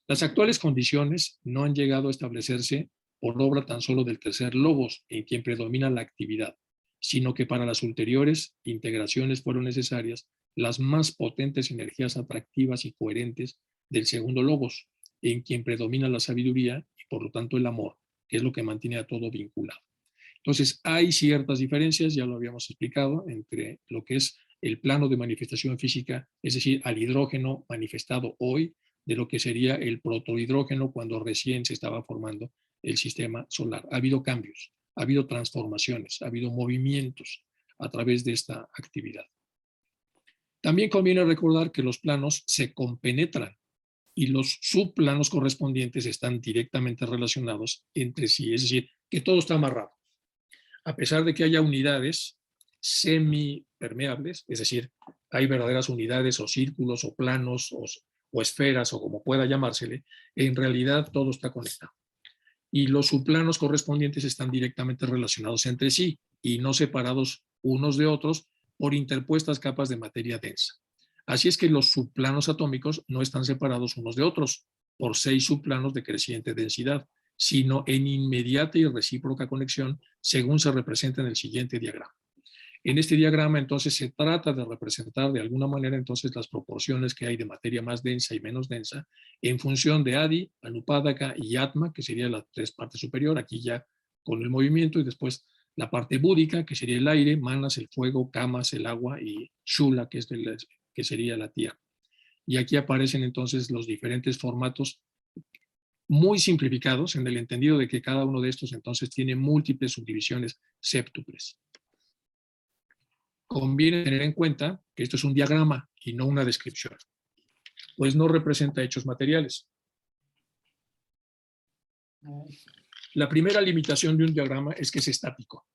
Las actuales condiciones no han llegado a establecerse por obra tan solo del tercer logos, en quien predomina la actividad, sino que para las ulteriores integraciones fueron necesarias las más potentes energías atractivas y coherentes del segundo logos, en quien predomina la sabiduría y por lo tanto el amor, que es lo que mantiene a todo vinculado. Entonces, hay ciertas diferencias, ya lo habíamos explicado, entre lo que es el plano de manifestación física, es decir, al hidrógeno manifestado hoy, de lo que sería el protohidrógeno cuando recién se estaba formando el sistema solar. Ha habido cambios, ha habido transformaciones, ha habido movimientos a través de esta actividad. También conviene recordar que los planos se compenetran y los subplanos correspondientes están directamente relacionados entre sí, es decir, que todo está amarrado. A pesar de que haya unidades semipermeables, es decir, hay verdaderas unidades o círculos o planos o esferas o como pueda llamársele, en realidad todo está conectado. Y los subplanos correspondientes están directamente relacionados entre sí y no separados unos de otros por interpuestas capas de materia densa. Así es que los subplanos atómicos no están separados unos de otros por 6 subplanos de creciente densidad, sino en inmediata y recíproca conexión, según se representa en el siguiente diagrama. En este diagrama, entonces, se trata de representar de alguna manera, entonces, las proporciones que hay de materia más densa y menos densa en función de Adi, Anupadaka y Atma, que sería la 3 partes superior, aquí ya con el movimiento, y después la parte búdica, que sería el aire, Manas, el fuego, Kamas, el agua, y Shula, que sería la tierra. Y aquí aparecen entonces los diferentes formatos muy simplificados en el entendido de que cada uno de estos entonces tiene múltiples subdivisiones séptuples. Conviene tener en cuenta que esto es un diagrama y no una descripción, pues no representa hechos materiales. La primera limitación de un diagrama es que es estático.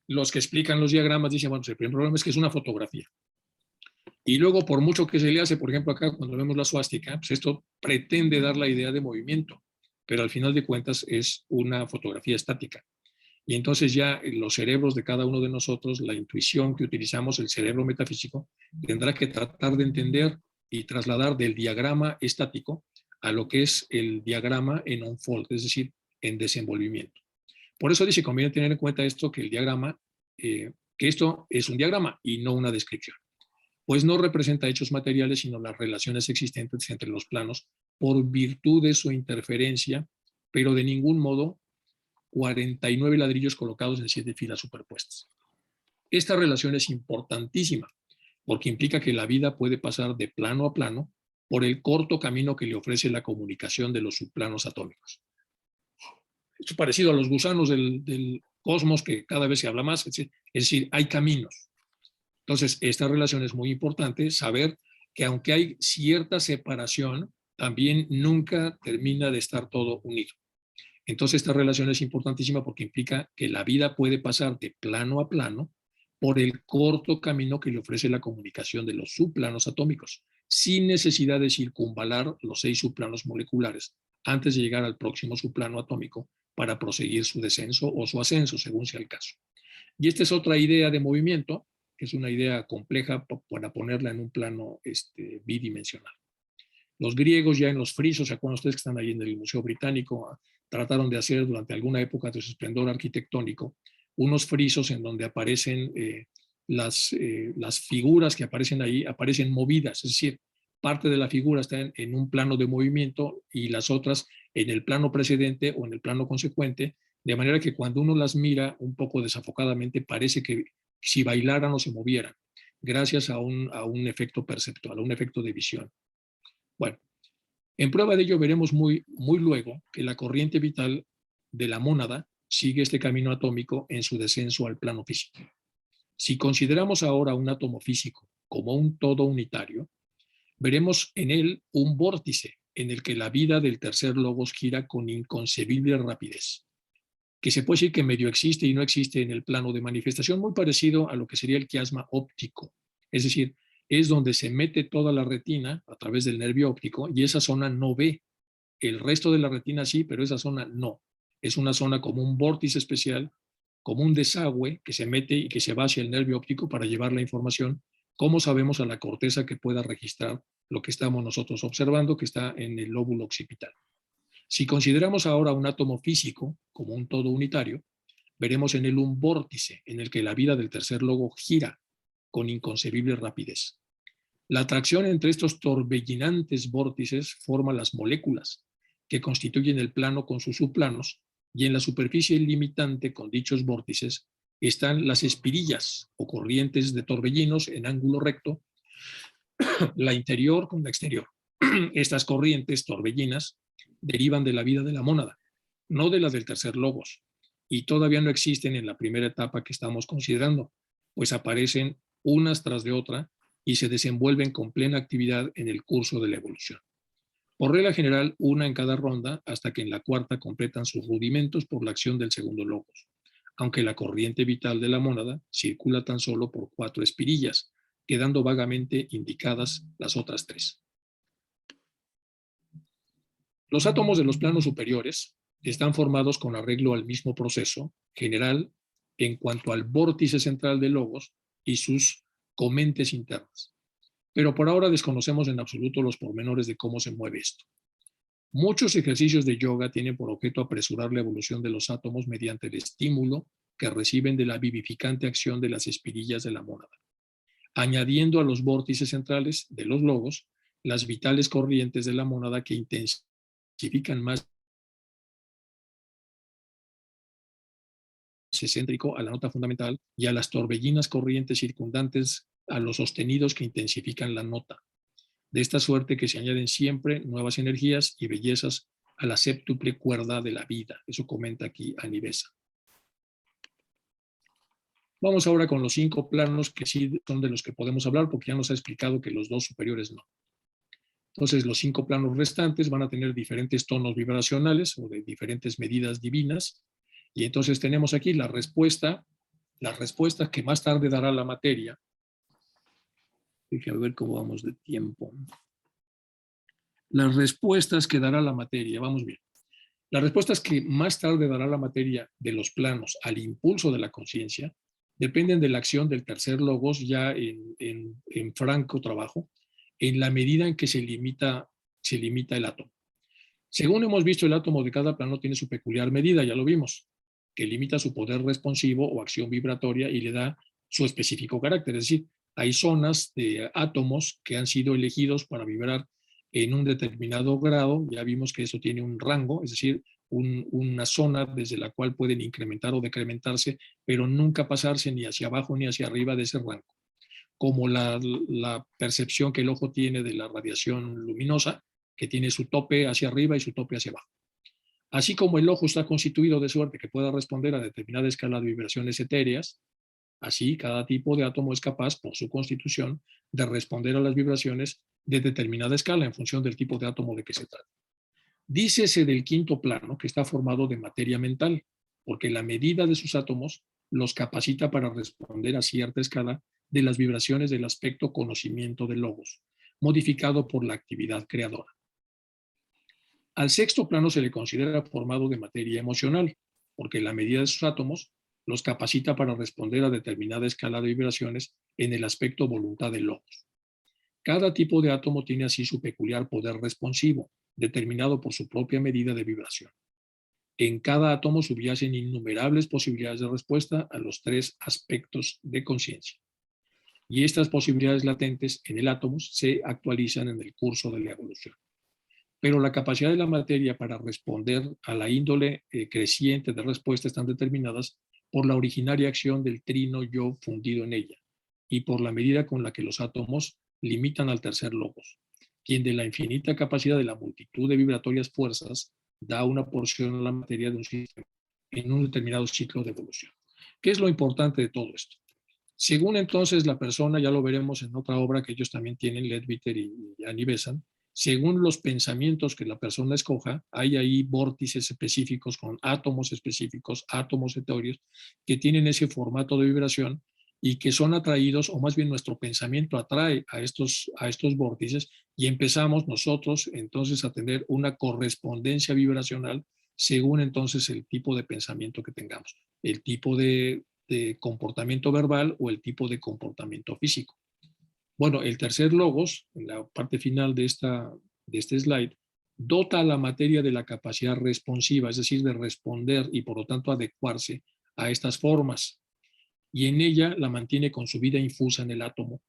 Los que explican los diagramas dicen, bueno, el primer problema es que es una fotografía. Y luego, por mucho que se le hace, por ejemplo, acá cuando vemos la suástica, pues esto pretende dar la idea de movimiento, pero al final de cuentas es una fotografía estática. Y entonces ya los cerebros de cada uno de nosotros, la intuición que utilizamos, el cerebro metafísico, tendrá que tratar de entender y trasladar del diagrama estático a lo que es el diagrama en unfold, es decir, en desenvolvimiento. Por eso dice, conviene tener en cuenta esto, que el diagrama, que esto es un diagrama y no una descripción, pues no representa hechos materiales, sino las relaciones existentes entre los planos por virtud de su interferencia, pero de ningún modo 49 ladrillos colocados en 7 filas superpuestas. Esta relación es importantísima porque implica que la vida puede pasar de plano a plano por el corto camino que le ofrece la comunicación de los subplanos atómicos. Esto es parecido a los gusanos del cosmos, que cada vez se habla más, es decir, hay caminos. Entonces, esta relación es muy importante, saber que aunque hay cierta separación, también nunca termina de estar todo unido. Entonces, esta relación es importantísima porque implica que la vida puede pasar de plano a plano por el corto camino que le ofrece la comunicación de los subplanos atómicos, sin necesidad de circunvalar los 6 subplanos moleculares antes de llegar al próximo subplano atómico para proseguir su descenso o su ascenso, según sea el caso. Y esta es otra idea de movimiento, que es una idea compleja para ponerla en un plano bidimensional. Los griegos ya en los frisos, ¿se acuerdan ustedes que están ahí en el Museo Británico? Trataron de hacer durante alguna época de su esplendor arquitectónico unos frisos en donde aparecen las figuras que aparecen ahí, aparecen movidas, es decir, parte de la figura está en un plano de movimiento y las otras en el plano precedente o en el plano consecuente, de manera que cuando uno las mira un poco desafocadamente parece que si bailaran o se movieran, gracias a un efecto perceptual, a un efecto de visión. Bueno, en prueba de ello veremos muy luego que la corriente vital de la mónada sigue este camino atómico en su descenso al plano físico. Si consideramos ahora un átomo físico como un todo unitario, veremos en él un vórtice en el que la vida del tercer logos gira con inconcebible rapidez, que se puede decir que medio existe y no existe en el plano de manifestación, muy parecido a lo que sería el quiasma óptico, es decir, es donde se mete toda la retina a través del nervio óptico y esa zona no ve. El resto de la retina sí, pero esa zona no. Es una zona como un vórtice especial, como un desagüe que se mete y que se va hacia el nervio óptico para llevar la información, como sabemos, a la corteza que pueda registrar lo que estamos nosotros observando, que está en el lóbulo occipital. Si consideramos ahora un átomo físico como un todo unitario, veremos en él un vórtice en el que la vida del tercer logo gira con inconcebible rapidez. La atracción entre estos torbellinantes vórtices forma las moléculas, que constituyen el plano con sus subplanos, y en la superficie limitante con dichos vórtices están las espirillas o corrientes de torbellinos en ángulo recto, la interior con la exterior. Estas corrientes torbellinas derivan de la vida de la mónada, no de la del tercer logos, y todavía no existen en la primera etapa que estamos considerando, pues aparecen unas tras de otra y se desenvuelven con plena actividad en el curso de la evolución. Por regla general, una en cada ronda, hasta que en la cuarta completan sus rudimentos por la acción del segundo logos, aunque la corriente vital de la mónada circula tan solo por 4 espirillas, quedando vagamente indicadas las otras 3. Los átomos de los planos superiores están formados con arreglo al mismo proceso general en cuanto al vórtice central de logos y sus comentes internas. Pero por ahora desconocemos en absoluto los pormenores de cómo se mueve esto. Muchos ejercicios de yoga tienen por objeto apresurar la evolución de los átomos mediante el estímulo que reciben de la vivificante acción de las espirillas de la mónada, añadiendo a los vórtices centrales de los logos las vitales corrientes de la mónada que intensifican más excéntrico a la nota fundamental y a las torbellinas corrientes circundantes a los sostenidos que intensifican la nota. De esta suerte que se añaden siempre nuevas energías y bellezas a la séptuple cuerda de la vida. Eso comenta aquí Anivesa. Vamos ahora con los 5 planos que sí son de los que podemos hablar, porque ya nos ha explicado que los 2 superiores no. Entonces, los 5 planos restantes van a tener diferentes tonos vibracionales o de diferentes medidas divinas. Y entonces tenemos aquí la respuesta que más tarde dará la materia. Déjame ver cómo vamos de tiempo. Las respuestas que dará la materia, vamos bien. Las respuestas que más tarde dará la materia de los planos al impulso de la conciencia dependen de la acción del tercer logos ya en franco trabajo, en la medida en que se limita el átomo. Según hemos visto, el átomo de cada plano tiene su peculiar medida, ya lo vimos, que limita su poder responsivo o acción vibratoria y le da su específico carácter. Es decir, hay zonas de átomos que han sido elegidos para vibrar en un determinado grado. Ya vimos que eso tiene un rango, es decir, una zona desde la cual pueden incrementar o decrementarse, pero nunca pasarse ni hacia abajo ni hacia arriba de ese rango. Como la percepción que el ojo tiene de la radiación luminosa, que tiene su tope hacia arriba y su tope hacia abajo. Así como el ojo está constituido de suerte que pueda responder a determinada escala de vibraciones etéreas, así cada tipo de átomo es capaz, por su constitución, de responder a las vibraciones de determinada escala en función del tipo de átomo de que se trata. Dícese del 5º plano que está formado de materia mental, porque la medida de sus átomos los capacita para responder a cierta escala de las vibraciones del aspecto conocimiento de logos, modificado por la actividad creadora. Al 6º plano se le considera formado de materia emocional, porque la medida de sus átomos los capacita para responder a determinada escala de vibraciones en el aspecto voluntad de logos. Cada tipo de átomo tiene así su peculiar poder responsivo, determinado por su propia medida de vibración. En cada átomo subyacen innumerables posibilidades de respuesta a los 3 aspectos de conciencia. Y estas posibilidades latentes en el átomo se actualizan en el curso de la evolución. Pero la capacidad de la materia para responder a la índole creciente de respuesta están determinadas por la originaria acción del trino yo fundido en ella y por la medida con la que los átomos limitan al tercer logos, quien de la infinita capacidad de la multitud de vibratorias fuerzas da una porción a la materia de un sistema en un determinado ciclo de evolución. ¿Qué es lo importante de todo esto? Según entonces la persona, ya lo veremos en otra obra que ellos también tienen, Leadbeater y Annie Besant, según los pensamientos que la persona escoja, hay ahí vórtices específicos con átomos específicos, átomos etéreos, que tienen ese formato de vibración y que son atraídos, o más bien nuestro pensamiento atrae a estos vórtices y empezamos nosotros entonces a tener una correspondencia vibracional según entonces el tipo de pensamiento que tengamos, el tipo de comportamiento verbal o el tipo de comportamiento físico. Bueno, el tercer logos, en la parte final de este slide, dota a la materia de la capacidad responsiva, es decir, de responder y por lo tanto adecuarse a estas formas. y en ella la mantiene con su vida infusa en el átomo.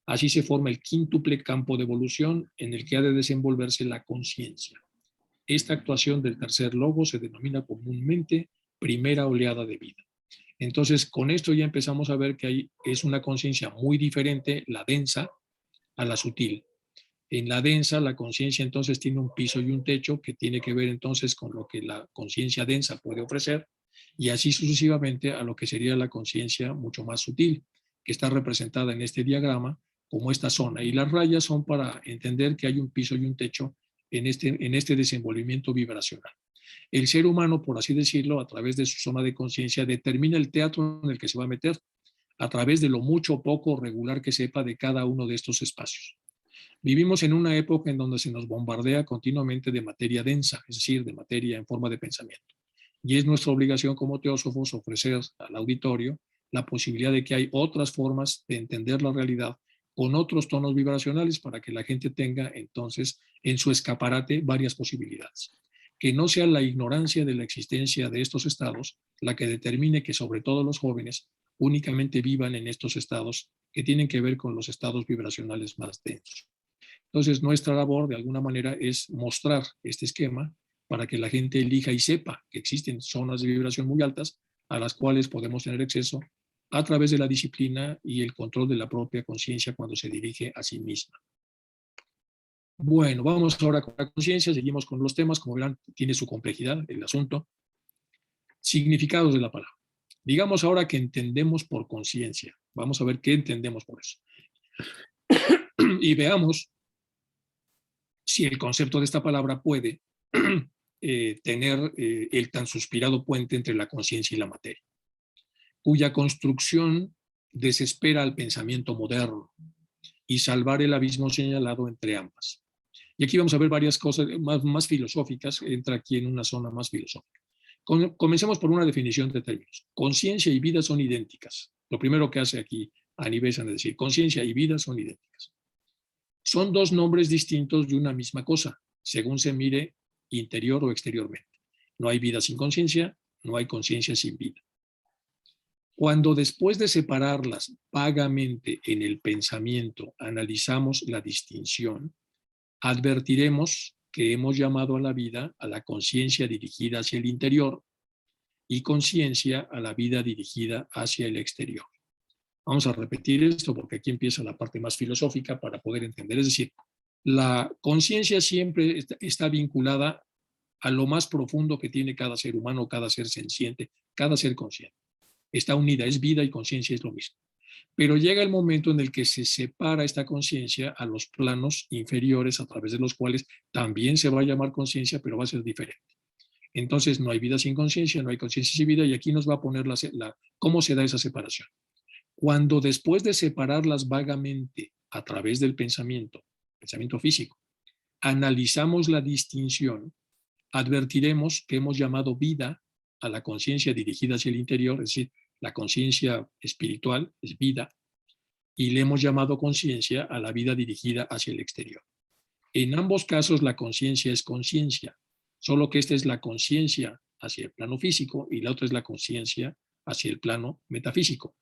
Así se forma el quíntuple campo de evolución en el que ha de desenvolverse la conciencia. Esta actuación del tercer logo se denomina comúnmente primera oleada de vida. Entonces, con esto ya empezamos a ver que es una conciencia muy diferente, la densa, a la sutil. En la densa, la conciencia entonces tiene un piso y un techo que tiene que ver entonces con lo que la conciencia densa puede ofrecer, y así sucesivamente a lo que sería la conciencia mucho más sutil, que está representada en este diagrama como esta zona. Y las rayas son para entender que hay un piso y un techo en este desenvolvimiento vibracional. El ser humano, por así decirlo, a través de su zona de conciencia, determina el teatro en el que se va a meter, a través de lo mucho o poco regular que sepa de cada uno de estos espacios. Vivimos en una época en donde se nos bombardea continuamente de materia densa, es decir, de materia en forma de pensamiento. Y es nuestra obligación como teósofos ofrecer al auditorio la posibilidad de que hay otras formas de entender la realidad con otros tonos vibracionales para que la gente tenga entonces en su escaparate varias posibilidades. Que no sea la ignorancia de la existencia de estos estados la que determine que sobre todo los jóvenes únicamente vivan en estos estados que tienen que ver con los estados vibracionales más densos. Entonces, nuestra labor, de alguna manera, es mostrar este esquema para que la gente elija y sepa que existen zonas de vibración muy altas a las cuales podemos tener acceso a través de la disciplina y el control de la propia conciencia cuando se dirige a sí misma. Bueno, vamos ahora con la conciencia, seguimos con los temas, como verán, tiene su complejidad el asunto. Significados de la palabra. Digamos ahora que entendemos por conciencia. Vamos a ver qué entendemos por eso. Y veamos si el concepto de esta palabra puede tener el tan suspirado puente entre la conciencia y la materia, cuya construcción desespera al pensamiento moderno y salvar el abismo señalado entre ambas. Y aquí vamos a ver varias cosas más filosóficas, entra aquí en una zona más filosófica. Comencemos por una definición de términos. Conciencia y vida son idénticas. Lo primero que hace aquí Aníbal es decir, conciencia y vida son idénticas. Son dos nombres distintos de una misma cosa, según se mire interior o exteriormente. No hay vida sin conciencia, no hay conciencia sin vida. Cuando después de separarlas vagamente en el pensamiento analizamos la distinción, advertiremos que hemos llamado a la vida a la conciencia dirigida hacia el interior y conciencia a la vida dirigida hacia el exterior. Vamos a repetir esto porque aquí empieza la parte más filosófica para poder entender. Es decir, la conciencia siempre está vinculada a lo más profundo que tiene cada ser humano, cada ser senciente, cada ser consciente. Está unida, es vida y conciencia es lo mismo. Pero llega el momento en el que se separa esta conciencia a los planos inferiores a través de los cuales también se va a llamar conciencia, pero va a ser diferente. Entonces no hay vida sin conciencia, no hay conciencia sin vida, y aquí nos va a poner cómo se da esa separación. Cuando después de separarlas vagamente a través del pensamiento físico, analizamos la distinción, advertiremos que hemos llamado vida a la conciencia dirigida hacia el interior, es decir, la conciencia espiritual es vida, y le hemos llamado conciencia a la vida dirigida hacia el exterior. En ambos casos la conciencia es conciencia, solo que esta es la conciencia hacia el plano físico y la otra es la conciencia hacia el plano metafísico.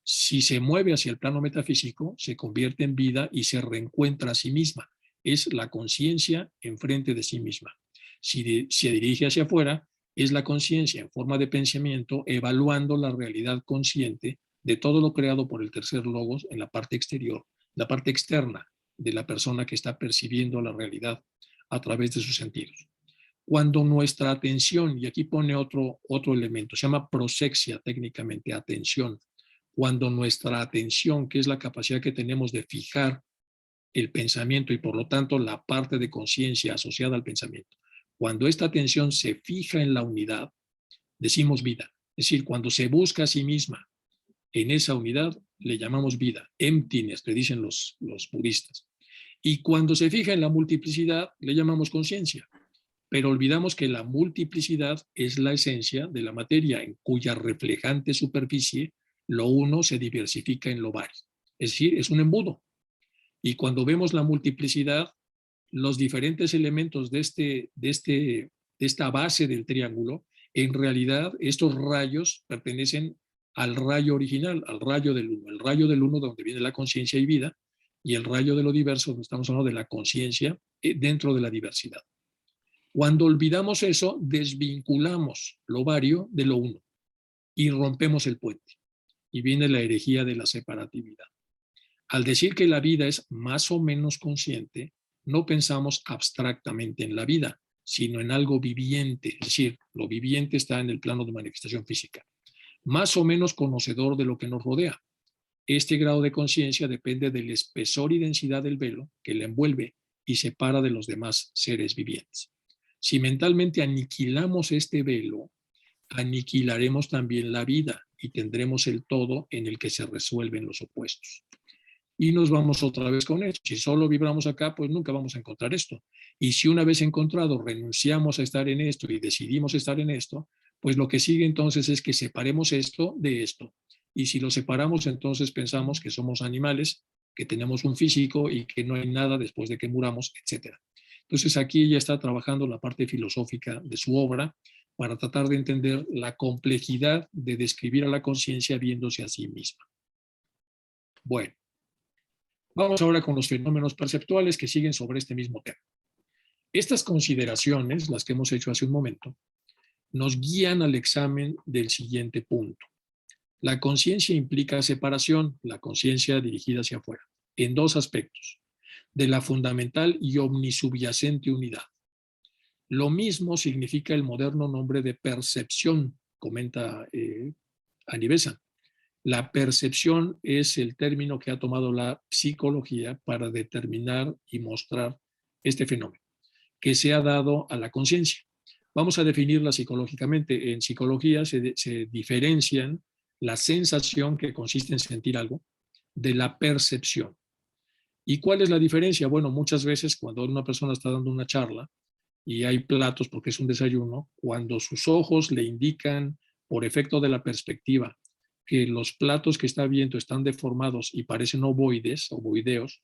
Si se mueve hacia el plano metafísico, se convierte en vida y se reencuentra a sí misma. Es la conciencia enfrente de sí misma. Si se dirige hacia afuera, es la conciencia en forma de pensamiento evaluando la realidad consciente de todo lo creado por el tercer logos en la parte exterior, la parte externa de la persona que está percibiendo la realidad a través de sus sentidos. Cuando nuestra atención, y aquí pone otro elemento, se llama prosexia técnicamente, atención, cuando nuestra atención, que es la capacidad que tenemos de fijar el pensamiento y por lo tanto la parte de conciencia asociada al pensamiento, cuando esta atención se fija en la unidad, decimos vida. Es decir, cuando se busca a sí misma en esa unidad, le llamamos vida, emptiness, le dicen los budistas. Y cuando se fija en la multiplicidad, le llamamos conciencia. Pero olvidamos que la multiplicidad es la esencia de la materia, en cuya reflejante superficie lo uno se diversifica en lo vario. Es decir, es un embudo. Y cuando vemos la multiplicidad, los diferentes elementos de esta base del triángulo, en realidad estos rayos pertenecen al rayo original, al rayo del uno. El rayo del uno donde viene la conciencia y vida, y el rayo de lo diverso, donde estamos hablando de la conciencia dentro de la diversidad. Cuando olvidamos eso, desvinculamos lo vario de lo uno y rompemos el puente. Y viene la herejía de la separatividad. Al decir que la vida es más o menos consciente, no pensamos abstractamente en la vida, sino en algo viviente. Es decir, lo viviente está en el plano de manifestación física. Más o menos conocedor de lo que nos rodea. Este grado de conciencia depende del espesor y densidad del velo que le envuelve y separa de los demás seres vivientes. Si mentalmente aniquilamos este velo, aniquilaremos también la vida y tendremos el todo en el que se resuelven los opuestos. Y nos vamos otra vez con esto. Si solo vibramos acá, pues nunca vamos a encontrar esto. Y si una vez encontrado renunciamos a estar en esto y decidimos estar en esto, pues lo que sigue entonces es que separemos esto de esto. Y si lo separamos, entonces pensamos que somos animales, que tenemos un físico y que no hay nada después de que muramos, etc. Entonces aquí ella está trabajando la parte filosófica de su obra para tratar de entender la complejidad de describir a la conciencia viéndose a sí misma. Bueno, vamos ahora con los fenómenos perceptuales que siguen sobre este mismo tema. Estas consideraciones, las que hemos hecho hace un momento, nos guían al examen del siguiente punto. La conciencia implica separación, la conciencia dirigida hacia afuera, en dos aspectos, de la fundamental y omnisubyacente unidad. Lo mismo significa el moderno nombre de percepción, comenta Annie Besant. La percepción es el término que ha tomado la psicología para determinar y mostrar este fenómeno que se ha dado a la conciencia. Vamos a definirla psicológicamente. En psicología se diferencian la sensación, que consiste en sentir algo, de la percepción. ¿Y cuál es la diferencia? Bueno, muchas veces cuando una persona está dando una charla y hay platos porque es un desayuno, cuando sus ojos le indican por efecto de la perspectiva que los platos que está viendo están deformados y parecen ovoides, ovoideos,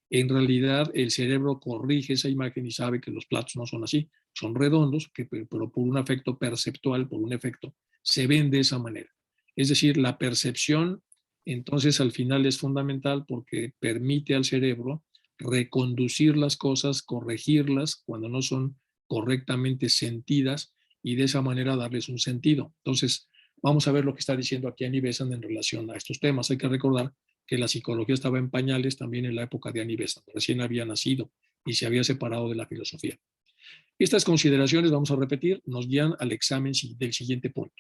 en realidad el cerebro corrige esa imagen y sabe que los platos no son así, son redondos, pero por un efecto perceptual, por un efecto, se ven de esa manera. Es decir, la percepción entonces al final es fundamental porque permite al cerebro reconducir las cosas, corregirlas cuando no son correctamente sentidas y de esa manera darles un sentido. Entonces, vamos a ver lo que está diciendo aquí Annie Besant en relación a estos temas. Hay que recordar que la psicología estaba en pañales también en la época de Annie Besant, recién había nacido y se había separado de la filosofía. Estas consideraciones, vamos a repetir, nos guían al examen del siguiente punto.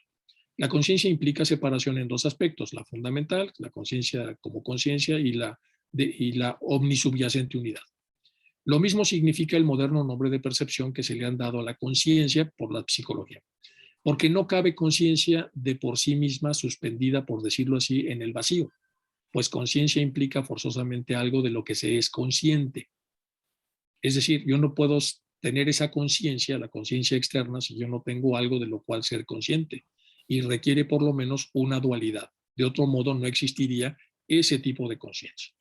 La conciencia implica separación en dos aspectos, la fundamental, la conciencia como conciencia, y la omnisubyacente unidad. Lo mismo significa el moderno nombre de percepción que se le han dado a la conciencia por la psicología, porque no cabe conciencia de por sí misma suspendida, por decirlo así, en el vacío, pues conciencia implica forzosamente algo de lo que se es consciente. Es decir, yo no puedo tener esa conciencia, la conciencia externa, si yo no tengo algo de lo cual ser consciente, y requiere por lo menos una dualidad. De otro modo, no existiría ese tipo de conciencia.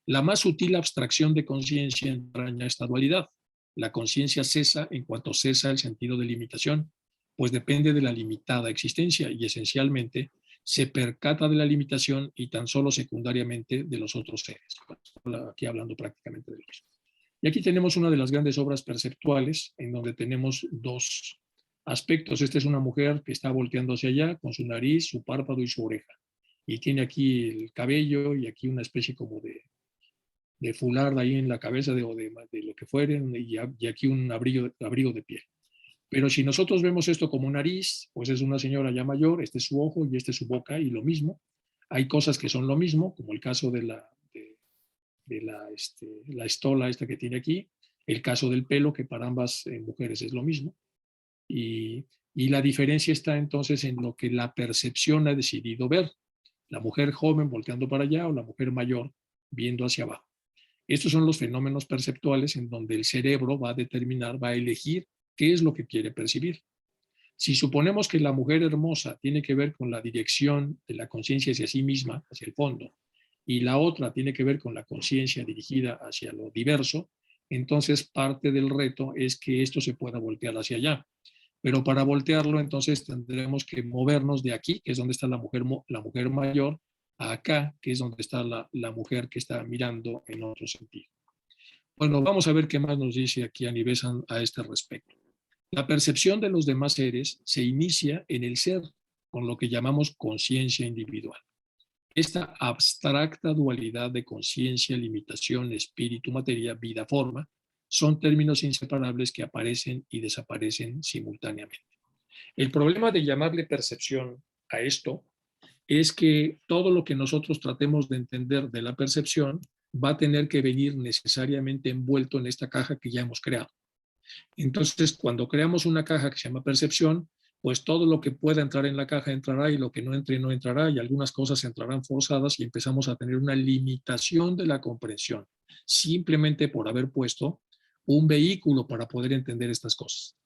La más sutil abstracción de conciencia entraña esta dualidad. La conciencia cesa en cuanto cesa el sentido de limitación, pues depende de la limitada existencia y esencialmente se percata de la limitación y tan solo secundariamente de los otros seres. Aquí hablando prácticamente de lo mismo. Y aquí tenemos una de las grandes obras perceptuales en donde tenemos dos aspectos. Esta es una mujer que está volteando hacia allá con su nariz, su párpado y su oreja. Y tiene aquí el cabello y aquí una especie como de fular ahí en la cabeza de lo que fueren y aquí un abrigo de piel. Pero si nosotros vemos esto como nariz, pues es una señora ya mayor, este es su ojo y este es su boca y lo mismo. Hay cosas que son lo mismo, como el caso de la estola esta que tiene aquí, el caso del pelo, que para ambas mujeres es lo mismo. Y la diferencia está entonces en lo que la percepción ha decidido ver. La mujer joven volteando para allá o la mujer mayor viendo hacia abajo. Estos son los fenómenos perceptuales en donde el cerebro va a determinar, va a elegir qué es lo que quiere percibir. Si suponemos que la mujer hermosa tiene que ver con la dirección de la conciencia hacia sí misma, hacia el fondo, y la otra tiene que ver con la conciencia dirigida hacia lo diverso, entonces parte del reto es que esto se pueda voltear hacia allá. Pero para voltearlo, entonces tendremos que movernos de aquí, que es donde está la mujer mayor, a acá, que es donde está la mujer que está mirando en otro sentido. Bueno, vamos a ver qué más nos dice aquí Annie Besant a este respecto. La percepción de los demás seres se inicia en el ser, con lo que llamamos conciencia individual. Esta abstracta dualidad de conciencia, limitación, espíritu, materia, vida, forma, son términos inseparables que aparecen y desaparecen simultáneamente. El problema de llamarle percepción a esto es que todo lo que nosotros tratemos de entender de la percepción va a tener que venir necesariamente envuelto en esta caja que ya hemos creado. Entonces, cuando creamos una caja que se llama percepción, pues todo lo que pueda entrar en la caja entrará y lo que no entre no entrará y algunas cosas entrarán forzadas y empezamos a tener una limitación de la comprensión, simplemente por haber puesto un vehículo para poder entender estas cosas.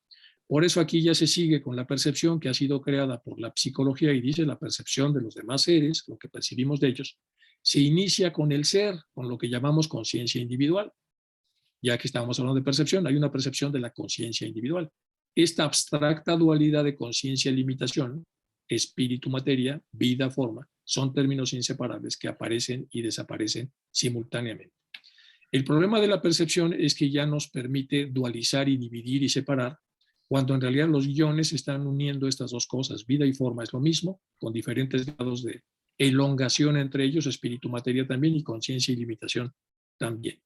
Por eso aquí ya se sigue con la percepción que ha sido creada por la psicología y dice la percepción de los demás seres, lo que percibimos de ellos, se inicia con el ser, con lo que llamamos conciencia individual. Ya que estamos hablando de percepción, hay una percepción de la conciencia individual. Esta abstracta dualidad de conciencia y limitación, espíritu, materia, vida, forma, son términos inseparables que aparecen y desaparecen simultáneamente. El problema de la percepción es que ya nos permite dualizar y dividir y separar, cuando en realidad los guiones están uniendo estas dos cosas. Vida y forma es lo mismo, con diferentes grados de elongación entre ellos, espíritu, materia también, y conciencia y limitación también.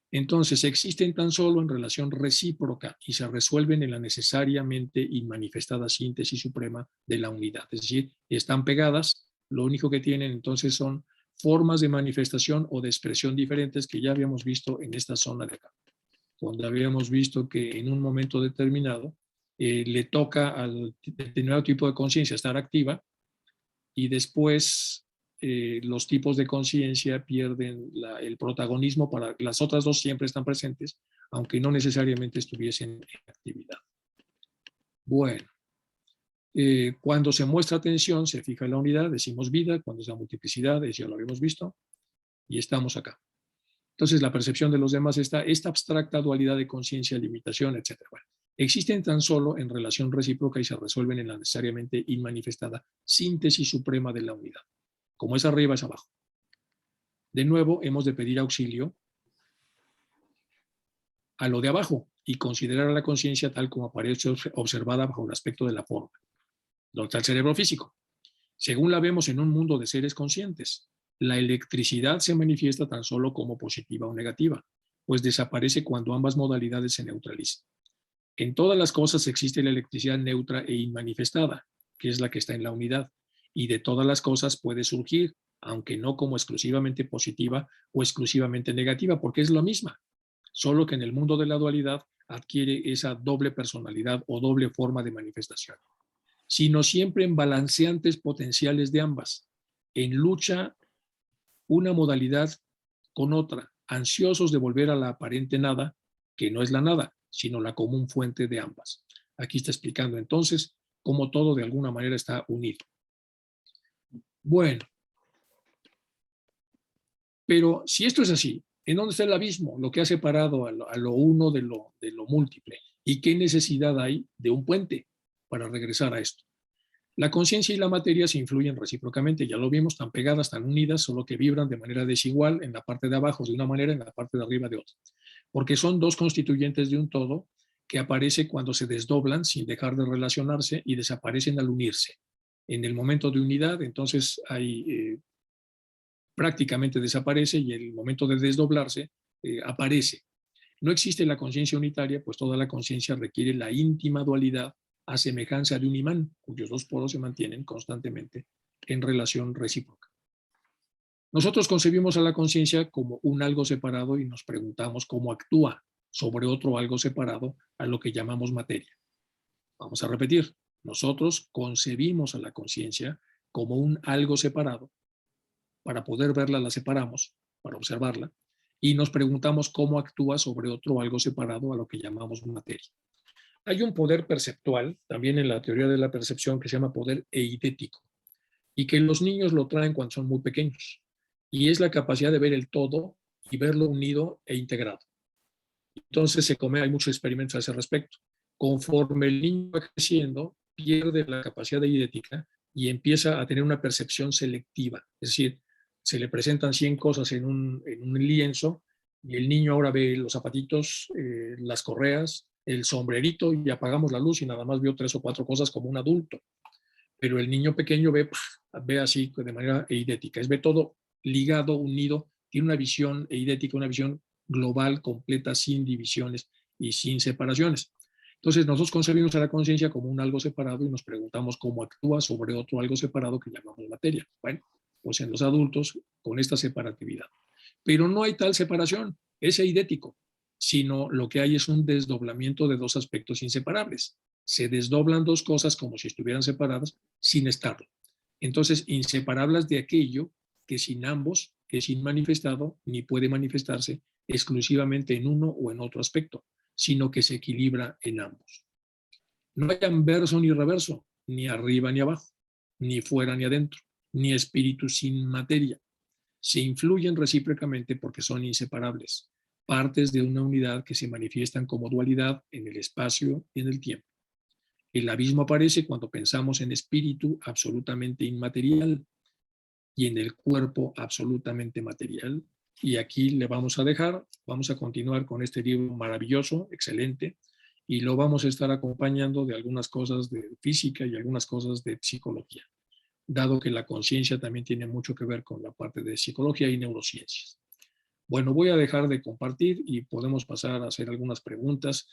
Entonces, existen tan solo en relación recíproca y se resuelven en la necesariamente inmanifestada síntesis suprema de la unidad. Es decir, están pegadas, lo único que tienen entonces son formas de manifestación o de expresión diferentes que ya habíamos visto en esta zona de acá, donde habíamos visto que en un momento determinado le toca al determinado tipo de conciencia estar activa y después los tipos de conciencia pierden el protagonismo para las otras dos siempre están presentes, aunque no necesariamente estuviesen en actividad. Bueno, cuando se muestra atención, se fija en la unidad, decimos vida, cuando es la multiplicidad, ya lo habíamos visto, y estamos acá. Entonces, la percepción de los demás está esta abstracta dualidad de conciencia, limitación, etc. Bueno, existen tan solo en relación recíproca y se resuelven en la necesariamente inmanifestada síntesis suprema de la unidad. Como es arriba, es abajo. De nuevo, hemos de pedir auxilio a lo de abajo y considerar a la conciencia tal como aparece observada bajo el aspecto de la forma, donde está el cerebro físico. Según la vemos en un mundo de seres conscientes, la electricidad se manifiesta tan solo como positiva o negativa, pues desaparece cuando ambas modalidades se neutralizan. En todas las cosas existe la electricidad neutra e inmanifestada, que es la que está en la unidad, y de todas las cosas puede surgir, aunque no como exclusivamente positiva o exclusivamente negativa, porque es la misma, solo que en el mundo de la dualidad adquiere esa doble personalidad o doble forma de manifestación, sino siempre en balanceantes potenciales de ambas, en lucha una modalidad con otra, ansiosos de volver a la aparente nada, que no es la nada, sino la común fuente de ambas. Aquí está explicando entonces cómo todo de alguna manera está unido. Bueno, pero si esto es así, ¿en dónde está el abismo? Lo que ha separado a lo uno de lo múltiple. ¿Y qué necesidad hay de un puente para regresar a esto? La conciencia y la materia se influyen recíprocamente, ya lo vimos, están pegadas, están unidas, solo que vibran de manera desigual en la parte de abajo de una manera, en la parte de arriba de otra, porque son dos constituyentes de un todo que aparece cuando se desdoblan sin dejar de relacionarse y desaparecen al unirse. En el momento de unidad, entonces prácticamente desaparece y en el momento de desdoblarse aparece. No existe la conciencia unitaria, pues toda la conciencia requiere la íntima dualidad a semejanza de un imán, cuyos dos polos se mantienen constantemente en relación recíproca. Nosotros concebimos a la conciencia como un algo separado y nos preguntamos cómo actúa sobre otro algo separado a lo que llamamos materia. Vamos a repetir, nosotros concebimos a la conciencia como un algo separado. Para poder verla la separamos, para observarla, y nos preguntamos cómo actúa sobre otro algo separado a lo que llamamos materia. Hay un poder perceptual, también en la teoría de la percepción, que se llama poder eidético, y que los niños lo traen cuando son muy pequeños, y es la capacidad de ver el todo y verlo unido e integrado. Entonces hay muchos experimentos a ese respecto. Conforme el niño va creciendo, pierde la capacidad eidética y empieza a tener una percepción selectiva. Es decir, se le presentan 100 cosas en un lienzo y el niño ahora ve los zapatitos, las correas, el sombrerito y apagamos la luz y nada más vio 3 o 4 cosas como un adulto. Pero el niño pequeño ve así de manera eidética, ve todo ligado, unido, tiene una visión eidética, una visión global, completa, sin divisiones y sin separaciones. Entonces nosotros concebimos a la conciencia como un algo separado y nos preguntamos cómo actúa sobre otro algo separado que llamamos materia. Bueno, pues en los adultos con esta separatividad. Pero no hay tal separación, es eidético, sino lo que hay es un desdoblamiento de dos aspectos inseparables. Se desdoblan dos cosas como si estuvieran separadas sin estarlo. Entonces, inseparables de aquello que sin ambos es inmanifestado ni puede manifestarse exclusivamente en uno o en otro aspecto, sino que se equilibra en ambos. No hay anverso ni reverso, ni arriba ni abajo, ni fuera ni adentro, ni espíritu sin materia. Se influyen recíprocamente porque son inseparables, partes de una unidad que se manifiestan como dualidad en el espacio y en el tiempo. El abismo aparece cuando pensamos en espíritu absolutamente inmaterial y en el cuerpo absolutamente material. Y aquí le vamos a dejar, vamos a continuar con este libro maravilloso, excelente, y lo vamos a estar acompañando de algunas cosas de física y algunas cosas de psicología, dado que la conciencia también tiene mucho que ver con la parte de psicología y neurociencias. Bueno, voy a dejar de compartir y podemos pasar a hacer algunas preguntas